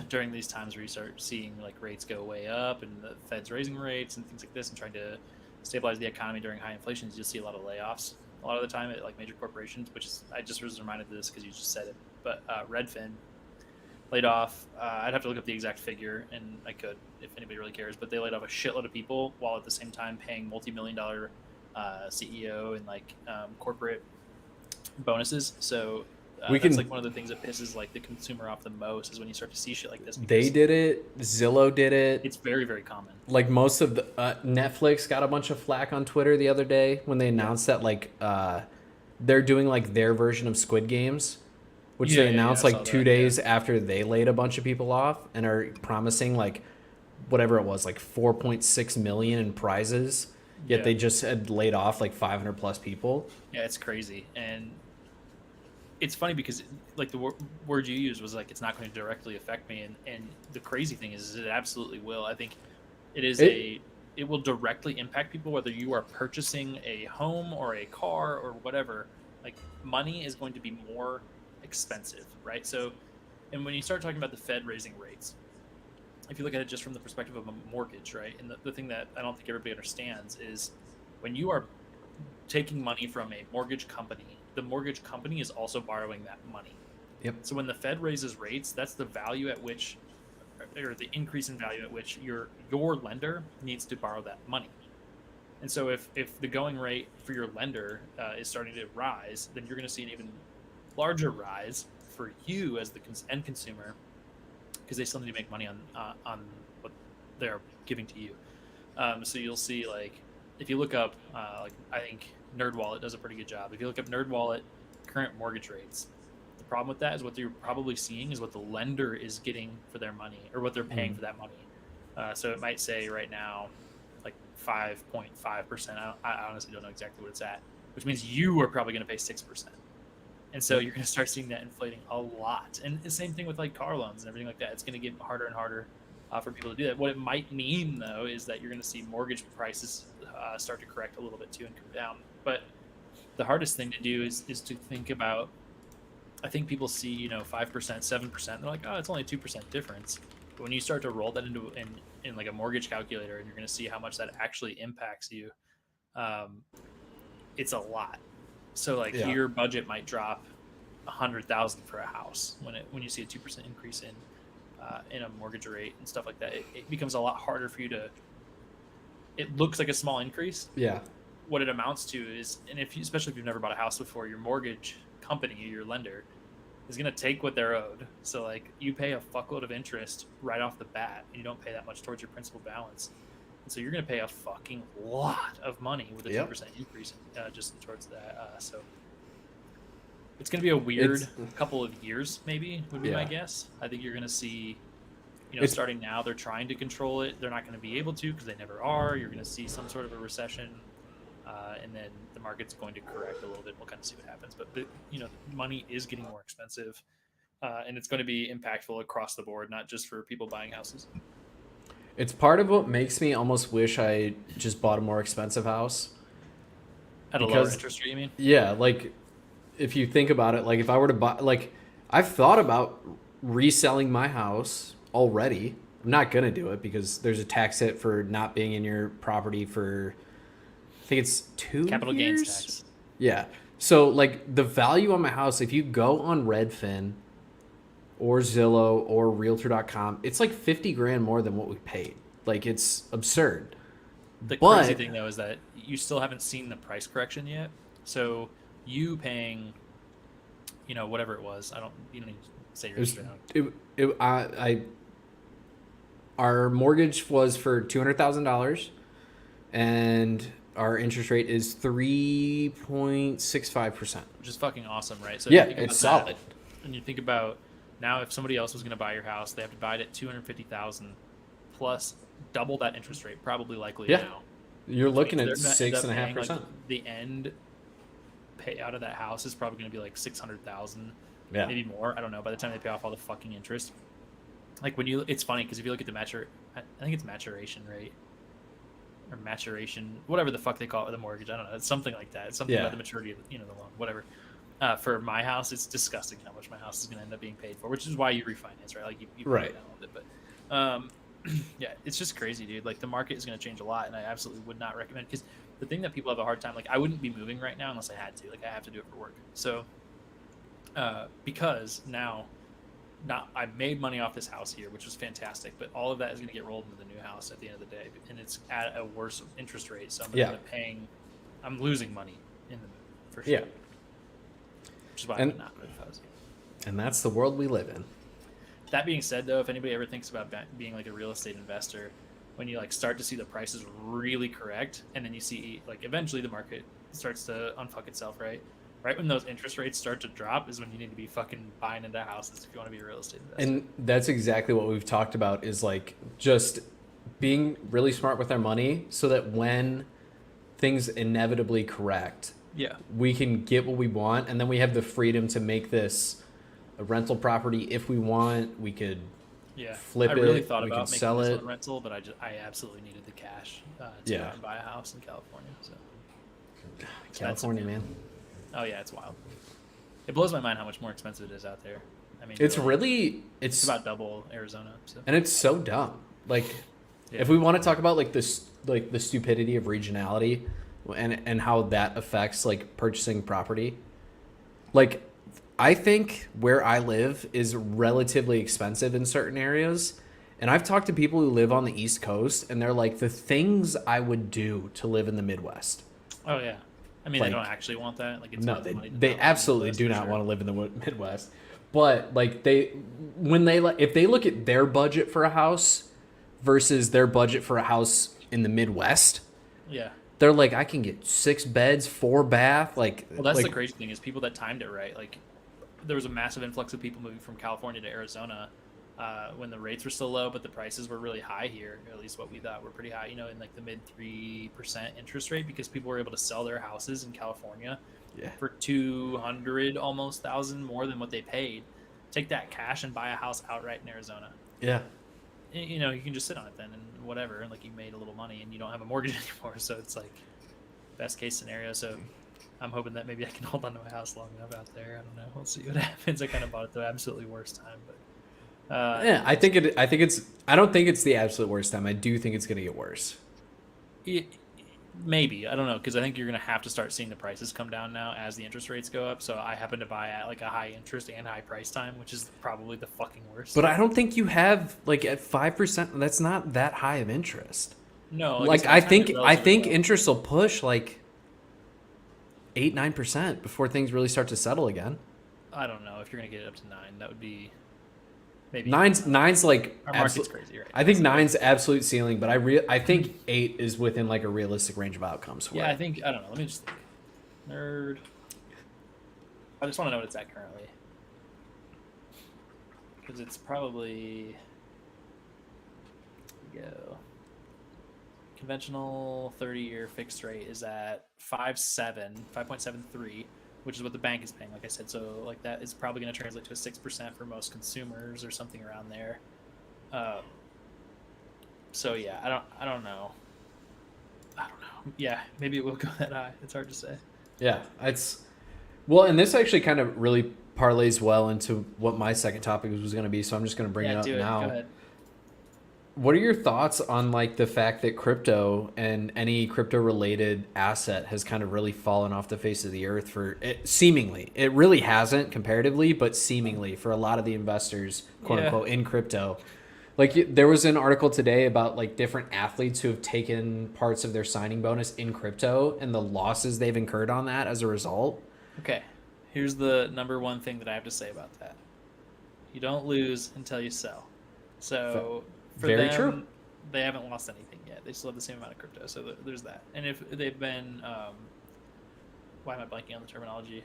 during these times where you start seeing like rates go way up and the Fed's raising rates and things like this and trying to stabilize the economy during high inflation? You'll see a lot of layoffs a lot of the time at like major corporations, which is, I just was reminded of this because you just said it. But Redfin laid off. I'd have to look up the exact figure, and I could if anybody really cares. But they laid off a shitload of people while at the same time paying multi-million-dollar CEO and like corporate bonuses. So that's like one of the things that pisses like the consumer off the most is when you start to see shit like this. They did it. Zillow did it. It's very, very common. Like most of the Netflix got a bunch of flack on Twitter the other day when they announced that like they're doing like their version of Squid Games, which they announced like 2 days after they laid a bunch of people off and are promising like whatever it was, like 4.6 million in prizes. Yet they just had laid off like 500 plus people. Yeah, it's crazy. And it's funny because like the word you used was like, it's not going to directly affect me. And the crazy thing is it absolutely will. I think it will directly impact people, whether you are purchasing a home or a car or whatever. Like money is going to be more expensive, right? So, and when you start talking about the Fed raising rates, if you look at it just from the perspective of a mortgage, right? And the thing that I don't think everybody understands is when you are taking money from a mortgage company, the mortgage company is also borrowing that money. Yep. So when the Fed raises rates, that's the value at which, or the increase in value at which your lender needs to borrow that money. And so if the going rate for your lender is starting to rise, then you're going to see an even larger rise for you as the end consumer, because they still need to make money on what they're giving to you. So you'll see, like, if you look up, like I think NerdWallet does a pretty good job. If you look up NerdWallet current mortgage rates, the problem with that is what you're probably seeing is what the lender is getting for their money or what they're paying for that money. So it might say right now like 5.5%. I honestly don't know exactly what it's at, which means you are probably going to pay 6%. And so you're going to start seeing that inflating a lot. And the same thing with like car loans and everything like that. It's going to get harder and harder for people to do that. What it might mean, though, is that you're going to see mortgage prices start to correct a little bit too and come down. But the hardest thing to do is to think about. I think people see 5%, 7%. They're like, oh, it's only a 2% difference. But when you start to roll that into in like a mortgage calculator, and you're going to see how much that actually impacts you, it's a lot. So like your budget might drop $100,000 for a house when you see a 2% increase in a mortgage rate and stuff like that. It becomes a lot harder for you to. It looks like a small increase. Yeah. What it amounts to is, and especially if you've never bought a house before, your mortgage company, your lender, is going to take what they're owed. So like you pay a fuckload of interest right off the bat, and you don't pay that much towards your principal balance. And so you're going to pay a fucking lot of money with a 2% increase just towards that. So it's going to be a weird couple of years, maybe, would be my guess. I think you're going to see, starting now, they're trying to control it. They're not going to be able to because they never are. You're going to see some sort of a recession, and then the market's going to correct a little bit. We'll kind of see what happens. But, money is getting more expensive, and it's going to be impactful across the board, not just for people buying houses. It's part of what makes me almost wish I just bought a more expensive house. At a lower interest rate, you mean? Yeah, like if you think about it, like if I were to buy, like I've thought about reselling my house already. I'm not going to do it because there's a tax hit for not being in your property for, I think it's 2 capital years? Gains tax. Yeah. So like the value on my house, if you go on Redfin or Zillow or Realtor.com, it's like $50,000 more than what we paid. Like it's absurd. The crazy thing though is that you still haven't seen the price correction yet. So you paying, whatever it was, you don't need to say your our mortgage was for $200,000, and our interest rate is 3.65%, which is fucking awesome, right? So yeah, it's solid. And you think about now, if somebody else was going to buy your house, they have to buy it at $250,000 plus double that interest rate, probably likely now. You're looking at 6.5%. Like the end payout of that house is probably going to be like $600,000, maybe more. I don't know. By the time they pay off all the fucking interest, like it's funny because if you look at the I think it's maturation rate or maturation, whatever the fuck they call it with the mortgage. I don't know. It's something like that. It's something about the maturity of the loan, whatever. For my house, it's disgusting how much my house is going to end up being paid for, which is why you refinance, right? Like you pay it down a little bit, but yeah, it's just crazy, dude. Like the market is going to change a lot, and I absolutely would not recommend, because the thing that people have a hard time, like I wouldn't be moving right now unless I had to. Like I have to do it for work. So because now I made money off this house here, which was fantastic, but all of that is going to get rolled into the new house at the end of the day, and it's at a worse interest rate. So I'm going to end up I'm losing money in the move for sure. Yeah. Which is why I would not move if I was you. And that's the world we live in. That being said, though, if anybody ever thinks about being like a real estate investor, when you like start to see the prices really correct, and then you see like eventually the market starts to unfuck itself, right when those interest rates start to drop is when you need to be fucking buying into houses if you want to be a real estate investor. And that's exactly what we've talked about, is like just being really smart with our money so that when things inevitably correct, we can get what we want, and then we have the freedom to make this a rental property if we want. We could flip it. I really thought about making sell this it one rental, but I absolutely needed the cash to go and buy a house in California. So California, man. Oh yeah, it's wild. It blows my mind how much more expensive it is out there. I mean, it's about double Arizona. So. And it's so dumb. Like, if we want to talk about like this, like the stupidity of regionality, and how that affects like purchasing property, like I think where I live is relatively expensive in certain areas. And I've talked to people who live on the East Coast, and they're like, the things I would do to live in the Midwest. Oh yeah. I mean, like, they don't actually want that. Like, it's they absolutely do not want to live in the Midwest. But like if they look at their budget for a house versus their budget for a house in the Midwest, they're like, I can get 6 beds, 4 bath. Like, well, that's the crazy thing is people that timed it right. Like, there was a massive influx of people moving from California to Arizona when the rates were still low, but the prices were really high here. Or at least what we thought were pretty high. You know, in like the mid 3% interest rate, because people were able to sell their houses in California for 200 almost thousand more than what they paid. Take that cash and buy a house outright in Arizona. Yeah. You know, you can just sit on it then and whatever, and like you made a little money and you don't have a mortgage anymore. So it's like best case scenario. So I'm hoping that maybe I can hold on to my house long enough out there. I don't know. We'll see what happens. I kind of bought it the absolutely worst time, but I don't think it's the absolute worst time. I do think it's going to get worse. Maybe. I don't know, because I think you're going to have to start seeing the prices come down now as the interest rates go up. So I happen to buy at like a high interest and high price time, which is probably the fucking worst. But I don't think you have like at 5%. That's not that high of interest. No, like I think interest will push like 8-9% before things really start to settle again. I don't know if you're going to get it up to 9. That would be. Maybe nine's like our market's crazy right now. I think 9's absolute ceiling, but I think 8 is within like a realistic range of outcomes for it. I don't know. Let me just think. Nerd. I just want to know what it's at currently, because it's probably conventional 30-year fixed rate is at 5.73. Which is what the bank is paying, like I said. So like that is probably going to translate to a 6% for most consumers or something around there. So yeah, I don't know. Yeah, maybe it will go that high. It's hard to say. Yeah, and this actually kind of really parlays well into what my second topic was going to be. So I'm just going to bring it up now. Go ahead. What are your thoughts on like the fact that crypto and any crypto related asset has kind of really fallen off the face of the earth for it? Seemingly, it really hasn't comparatively, but seemingly for a lot of the investors, quote unquote, in crypto. Like there was an article today about like different athletes who have taken parts of their signing bonus in crypto and the losses they've incurred on that as a result. Okay, here's the number one thing that I have to say about that. You don't lose until you sell. So for Very them, true. They haven't lost anything yet. They still have the same amount of crypto. So there's that. And if they've been, why am I blanking on the terminology?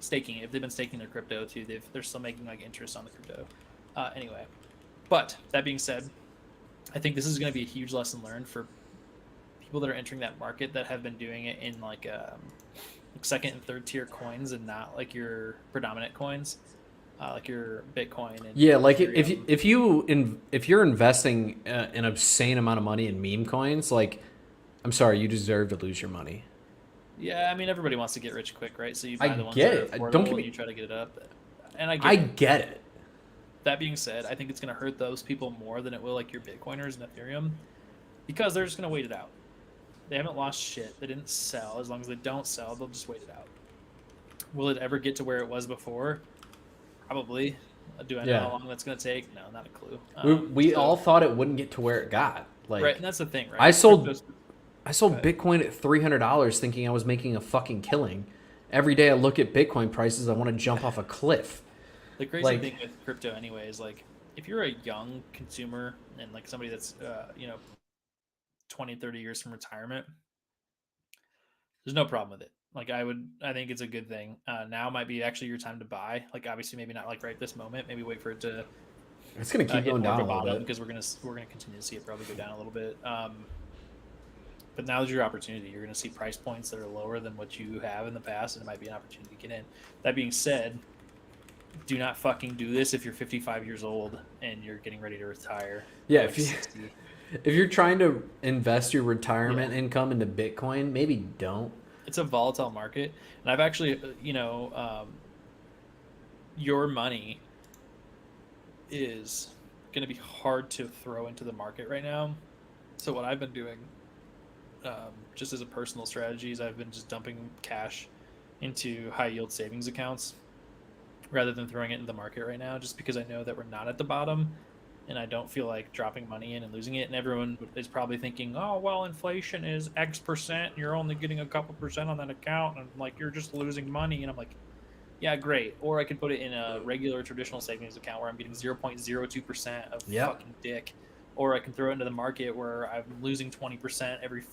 Staking. If they've been staking their crypto too, they're still making like interest on the crypto. Anyway, but that being said, I think this is going to be a huge lesson learned for people that are entering that market that have been doing it in like second and third tier coins and not like your predominant coins. Like your Bitcoin and like Ethereum. if you're investing an obscene amount of money in meme coins, like I'm sorry, you deserve to lose your money. Yeah, I mean everybody wants to get rich quick, right? So you buy the ones get that it. are affordable Don't get me... and you try to get it up. And I get it. That being said, I think it's going to hurt those people more than it will like your Bitcoiners and Ethereum, because they're just going to wait it out. They haven't lost shit. They didn't sell. As long as they don't sell, they'll just wait it out. Will it ever get to where it was before? Probably. Do I know how long that's going to take? No, not a clue. We all thought it wouldn't get to where it got. Like, right, and that's the thing, right? I sold Bitcoin at $300 thinking I was making a fucking killing. Every day I look at Bitcoin prices, I want to jump off a cliff. The crazy thing with crypto anyway is like, if you're a young consumer and like somebody that's, 20, 30 years from retirement, there's no problem with it. Like I think it's a good thing. Now might be actually your time to buy. Like obviously maybe not like right this moment. Maybe wait for it to. It's gonna keep going down a little bit because we're gonna continue to see it probably go down a little bit. But now's your opportunity. You're gonna see price points that are lower than what you have in the past, and it might be an opportunity to get in. That being said, do not fucking do this if you're 55 years old and you're getting ready to retire. Yeah, if you're trying to invest your retirement income into Bitcoin, maybe don't. It's a volatile market, and I've actually, your money is going to be hard to throw into the market right now. So what I've been doing, just as a personal strategy, is I've been just dumping cash into high yield savings accounts rather than throwing it in the market right now, just because I know that we're not at the bottom. And I don't feel like dropping money in and losing it. And everyone is probably thinking, oh, well, inflation is X percent. And you're only getting a couple percent on that account. And like, you're just losing money. And I'm like, yeah, great. Or I could put it in a regular traditional savings account where I'm getting 0.02% of fucking dick. Or I can throw it into the market where I'm losing 20% every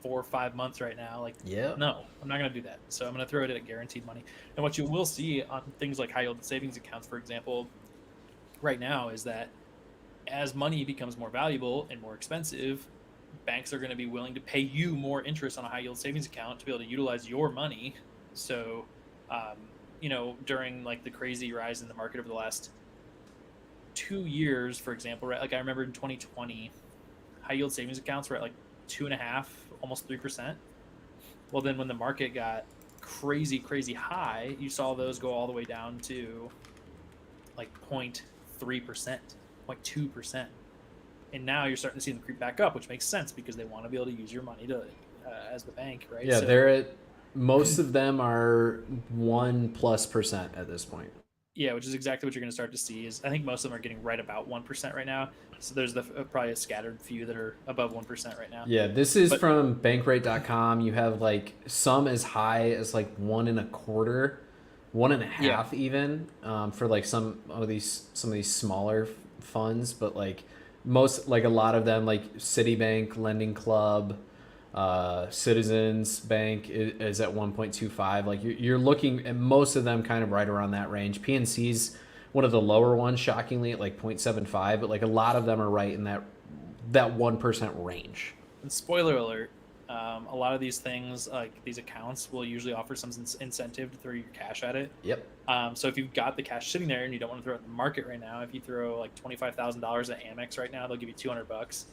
4 or 5 months right now. Like, no, I'm not going to do that. So I'm going to throw it at guaranteed money. And what you will see on things like high yield savings accounts, for example, right now is that as money becomes more valuable and more expensive, banks are going to be willing to pay you more interest on a high yield savings account to be able to utilize your money. So, during like the crazy rise in the market over the last 2 years, for example, right? Like I remember in 2020, high yield savings accounts were at like 2.5, almost 3%. Well, then when the market got crazy high, you saw those go all the way down to like 0.3%. 0.2%, and now you're starting to see them creep back up, which makes sense because they want to be able to use your money to as the bank, right? Yeah, they're at most of them are 1+% at this point. Yeah, which is exactly what you're going to start to see. Is I think most of them are getting right about 1% right now. So there's probably a scattered few that are above 1% right now. Yeah, this is from bankrate.com. You have like some as high as like 1.25%, 1.5% even, for like some of these smaller funds, but like most, like a lot of them, like Citibank, Lending Club, Citizens Bank is at 1.25. Like you're looking at most of them kind of right around that range. PNC's one of the lower ones, shockingly, at like 0.75, but like a lot of them are right in that 1% range. And spoiler alert, a lot of these things, like these accounts, will usually offer some incentive to throw your cash at it. Yep. So if you've got the cash sitting there and you don't want to throw it in the market right now, if you throw like $25,000 at Amex right now, they'll give you $200,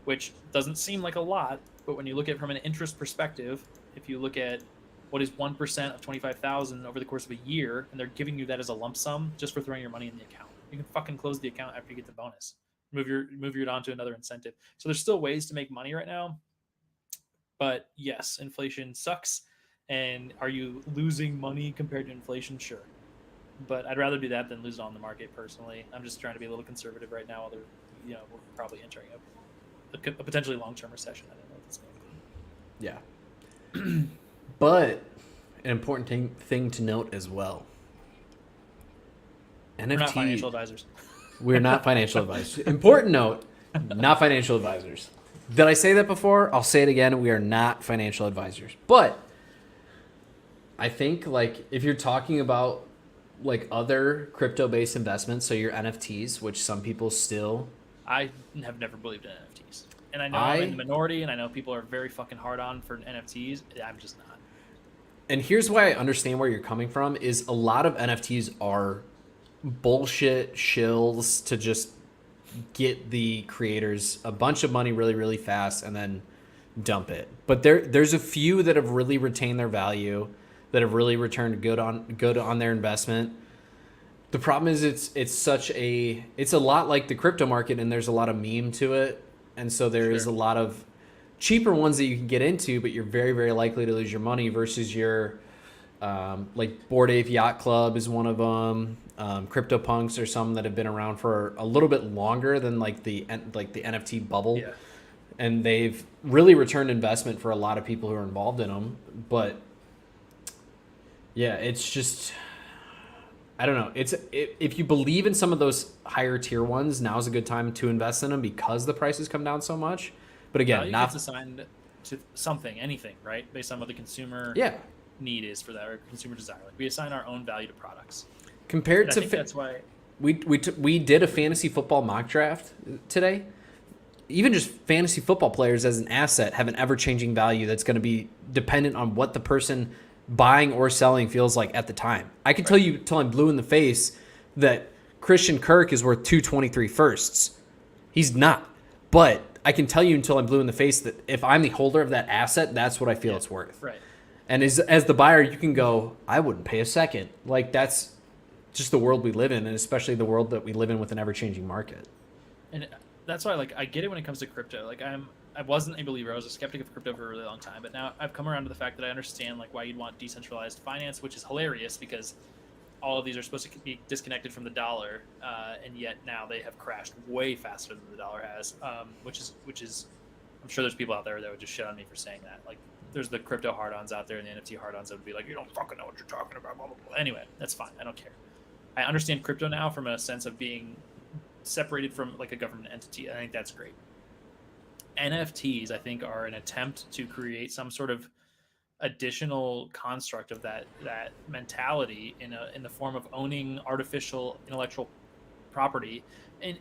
which doesn't seem like a lot, but when you look at it from an interest perspective, if you look at what is 1% of 25,000 over the course of a year, and they're giving you that as a lump sum just for throwing your money in the account, you can fucking close the account after you get the bonus. Move your on to another incentive. So there's still ways to make money right now. But yes, inflation sucks. And are you losing money compared to inflation? Sure. But I'd rather do that than lose it on the market personally. I'm just trying to be a little conservative right now. We're probably entering a potentially long-term recession. I don't know if it's going to be. Yeah. But an important thing to note as well. NFT, we're not financial advisors. We're not financial advisors. Important note, not financial advisors. Did I say that before? I'll say it again. We are not financial advisors. But I think like if you're talking about like other crypto-based investments, so your NFTs, which some people still... I have never believed in NFTs. And I know I'm in the minority, and I know people are very fucking hard on for NFTs. I'm just not. And here's why I understand where you're coming from, is a lot of NFTs are bullshit shills to just get the creators a bunch of money really, really fast and then dump it. But there's a few that have really retained their value, that have really returned good on their investment. The problem is it's a lot like the crypto market, and there's a lot of meme to it. And so there is a lot of cheaper ones that you can get into, but you're very, very likely to lose your money versus your Like Bored Ape Yacht Club is one of them. CryptoPunks are some that have been around for a little bit longer than like the NFT bubble. Yeah. And they've really returned investment for a lot of people who are involved in them. But yeah, it's just, I don't know. If you believe in some of those higher tier ones, now's a good time to invest in them because the prices come down so much. But again, value gets assigned to something, anything, right? Based on what the consumer need is for that, or consumer desire. Like we assign our own value to products. Compared and to, that's why we did a fantasy football mock draft today. Even just fantasy football players as an asset have an ever-changing value that's going to be dependent on what the person buying or selling feels like at the time. I can tell you till I'm blue in the face that Christian Kirk is worth 223 firsts. He's not. But I can tell you until I'm blue in the face that if I'm the holder of that asset, that's what I feel it's worth. Right. And as the buyer, you can go, I wouldn't pay a second. Like that's just the world we live in, and especially the world that we live in with an ever-changing market. And that's why, like, I get it when it comes to crypto. Like, I wasn't a believer. I was a skeptic of crypto for a really long time, but now I've come around to the fact that I understand like why you'd want decentralized finance, which is hilarious because all of these are supposed to be disconnected from the dollar, and yet now they have crashed way faster than the dollar has. Which is, I'm sure there's people out there that would just shit on me for saying that. Like, there's the crypto hard-ons out there and the NFT hard-ons that would be like, you don't fucking know what you're talking about. Blah, blah, blah. Anyway, that's fine. I don't care. I understand crypto now from a sense of being separated from like a government entity. I think that's great. NFTs, I think, are an attempt to create some sort of additional construct of that mentality in the form of owning artificial intellectual property, and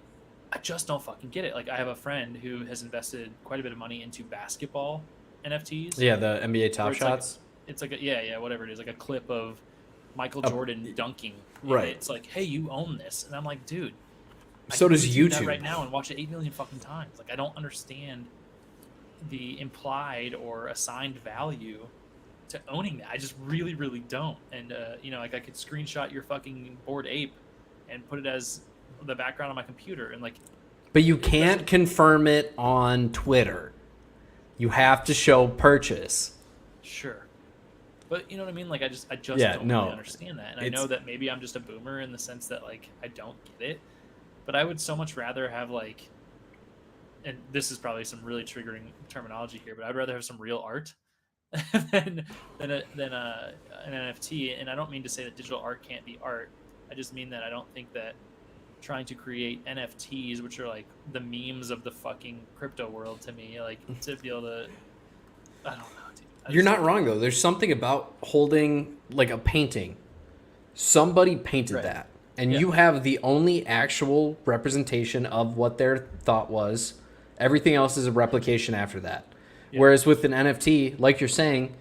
I just don't fucking get it. Like, I have a friend who has invested quite a bit of money into basketball NFTs. Yeah, the NBA Top Shots. It's like whatever it is, like a clip of Michael Jordan dunking. Right. It's like, hey, you own this, and I'm like, dude. So does YouTube. That right now and watch it 8 million fucking times. Like, I don't understand the implied or assigned value to owning that. I just really, really don't. And like, I could screenshot your fucking Bored Ape and put it as the background on my computer, and like. But you can't confirm it on Twitter. You have to show purchase. Sure. But you know what I mean? Like, I just don't really understand that. And I know that maybe I'm just a boomer in the sense that, like, I don't get it. But I would so much rather have, like, and this is probably some really triggering terminology here, but I'd rather have some real art than an NFT. And I don't mean to say that digital art can't be art. I just mean that I don't think that trying to create NFTs, which are like the memes of the fucking crypto world to me, like, to be able to, I don't know, dude. You're not wrong, though. There's something about holding, like, a painting. Somebody painted that. And you have the only actual representation of what their thought was. Everything else is a replication after that. Yeah. Whereas with an NFT, like you're saying,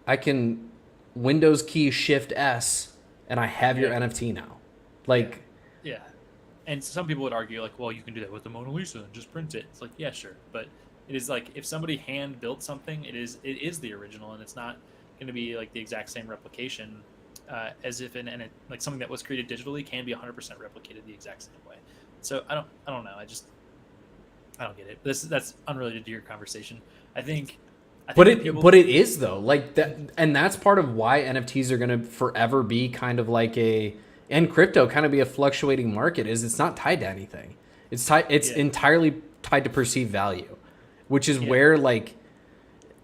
I can Windows key Shift S and I have your NFT now. Like, yeah. And some people would argue, like, well, you can do that with the Mona Lisa and just print it. It's like, yeah, sure. But it is like, if somebody hand built something, it is the original, and it's not going to be like the exact same replication. As if like something that was created digitally can be 100% replicated the exact same way. So I don't know. I don't get it. That's unrelated to your conversation. But it is, though. Like that, and that's part of why NFTs are going to forever be kind of like and crypto kind of be a fluctuating market. Is it's not tied to anything. It's entirely tied to perceived value, which is where, like.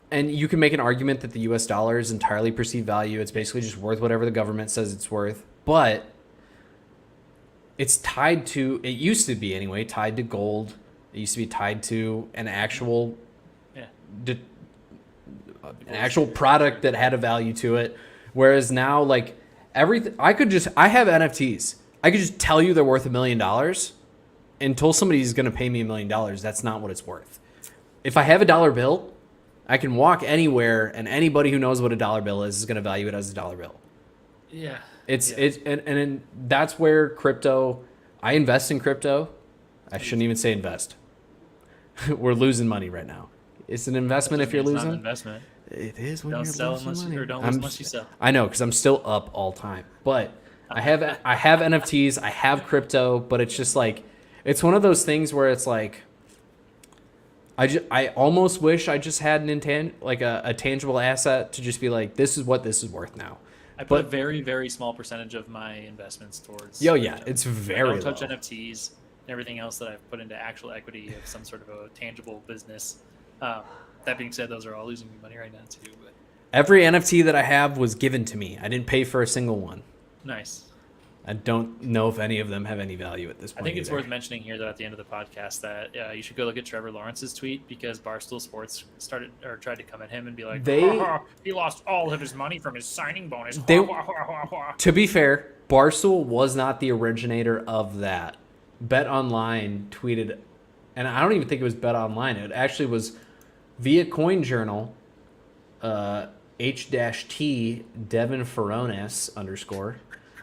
And you can make an argument that the U.S. dollar is entirely perceived value. It's basically just worth whatever the government says it's worth. But it's tied to, it used to be anyway, tied to gold. It used to be tied to an actual product that had a value to it. Whereas now, like, everything, I have NFTs. I could just tell you they're worth $1 million. Until somebody's going to pay me $1 million, that's not what it's worth. If I have a dollar bill, I can walk anywhere, and anybody who knows what a dollar bill is going to value it as a dollar bill. Yeah. And that's where crypto. I invest in crypto. I shouldn't even say invest. We're losing money right now. It's an investment if you're losing. It's not an investment. It is when don't you're sell losing unless money. Don't lose unless you sell. I know, because I'm still up all time. But I have NFTs. I have crypto. But it's just like, it's one of those things where it's like, I almost wish I just had a tangible asset to just be like, this is what this is worth now. I put a very, very small percentage of my investments towards. Yo, yeah, it's very I don't touch low. NFTs and everything else that I've put into actual equity of some sort of a tangible business. That being said, those are all losing me money right now too. But every NFT that I have was given to me. I didn't pay for a single one. Nice. I don't know if any of them have any value at this point. I think it's worth mentioning here that at the end of the podcast that you should go look at Trevor Lawrence's tweet because Barstool Sports tried to come at him and be like, he lost all of his money from his signing bonus. To be fair, Barstool was not the originator of that. Bet Online tweeted, and I don't even think it was Bet Online. It actually was via Coin Journal, H-T Devin Ferones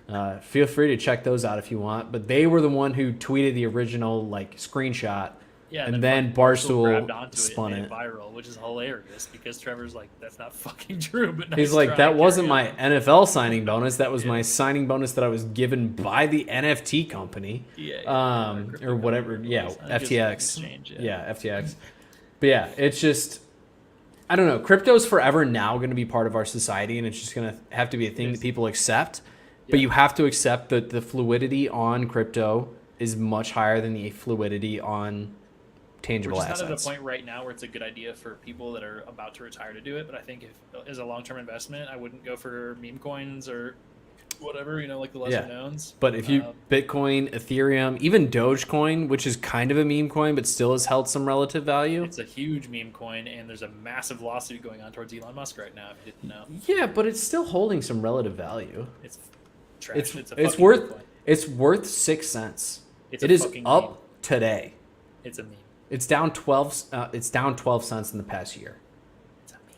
_ feel free to check those out if you want. But they were the one who tweeted the original screenshot. Yeah, and then Barstool spun it viral, which is hilarious because Trevor's like, that's not fucking true. But nice he's like, try, that wasn't my NFL signing bonus. That was my signing bonus that I was given by the NFT company. Or whatever. Yeah, FTX. Yeah, FTX. But yeah, it's just, I don't know. Crypto's forever now going to be part of our society, and it's just going to have to be a thing that people accept. But you have to accept that the fluidity on crypto is much higher than the fluidity on tangible assets. We're just not at a point right now where it's a good idea for people that are about to retire to do it. But I think if as a long-term investment, I wouldn't go for meme coins or whatever, like the lesser knowns. But if you Bitcoin, Ethereum, even Dogecoin, which is kind of a meme coin, but still has held some relative value. It's a huge meme coin, and there's a massive lawsuit going on towards Elon Musk right now, if you didn't know. Yeah, but it's still holding some relative value. It's trash. It's worth 6 cents. It is up meme. Today. It's a meme. It's down 12. It's down 12 cents in the past year. It's a meme.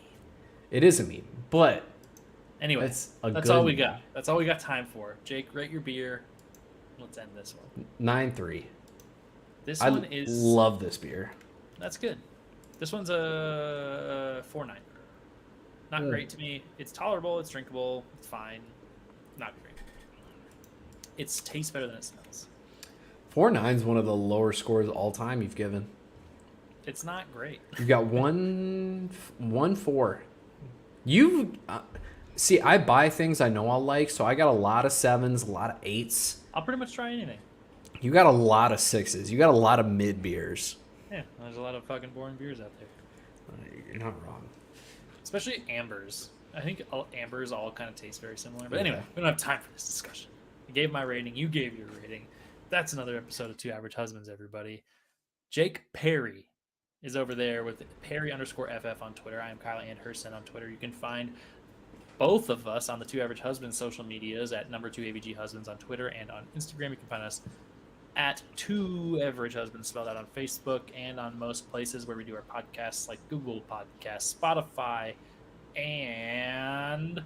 It is a meme, but anyway, that's all we got. That's all we got time for. Jake, rate your beer. Let's end this one. 9.3. This one is. Love this beer. That's good. This one's a 4.9. Not great to me. It's tolerable. It's drinkable. It's fine. Not great. It tastes better than it smells. 4.9 is one of the lower scores all time you've given. It's not great. You've got 1.4. You see, I buy things I know I'll like, so I got a lot of 7s, a lot of 8s. I'll pretty much try anything. You got a lot of 6s. You got a lot of mid beers. Yeah, there's a lot of fucking boring beers out there. You're not wrong. Especially ambers. I think ambers all kind of taste very similar. But anyway, we don't have time for this discussion. I gave my rating. You gave your rating. That's another episode of Two Average Husbands, everybody. Jake Perry is over there with Perry_FF on Twitter. I am Kyle Anderson on Twitter. You can find both of us on the Two Average Husbands social medias at #2AVG Husbands on Twitter and on Instagram. You can find us at Two Average Husbands spelled out on Facebook and on most places where we do our podcasts like Google Podcasts, Spotify, and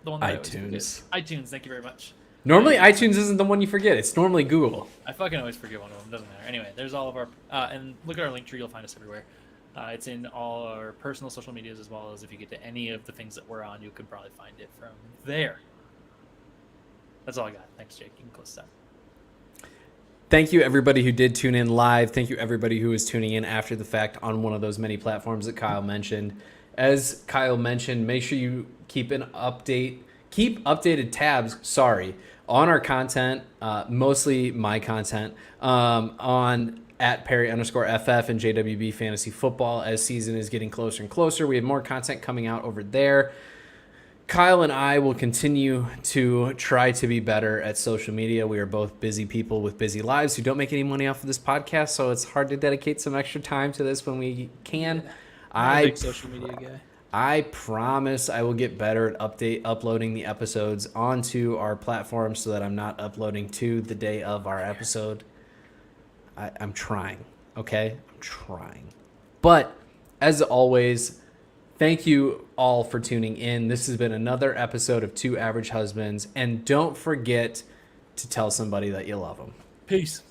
the one that iTunes. iTunes, thank you very much. Normally, iTunes isn't the one you forget. It's normally Google. I fucking always forget one of them. Doesn't matter. Anyway, there's all of our... and look at our link tree. You'll find us everywhere. It's in all our personal social medias as well as if you get to any of the things that we're on, you can probably find it from there. That's all I got. Thanks, Jake. You can close this out. Thank you, everybody who did tune in live. Thank you, everybody who is tuning in after the fact on one of those many platforms that Kyle mentioned. As Kyle mentioned, make sure you keep updated tabs, on our content, mostly my content, on at Perry_FF and JWB Fantasy Football as season is getting closer and closer. We have more content coming out over there. Kyle and I will continue to try to be better at social media. We are both busy people with busy lives who don't make any money off of this podcast, so it's hard to dedicate some extra time to this when we can. I'm a big social media guy. I promise I will get better at uploading the episodes onto our platform so that I'm not uploading to the day of our episode. I'm trying, okay? I'm trying. But, as always, thank you all for tuning in. This has been another episode of Two Average Husbands. And don't forget to tell somebody that you love them. Peace.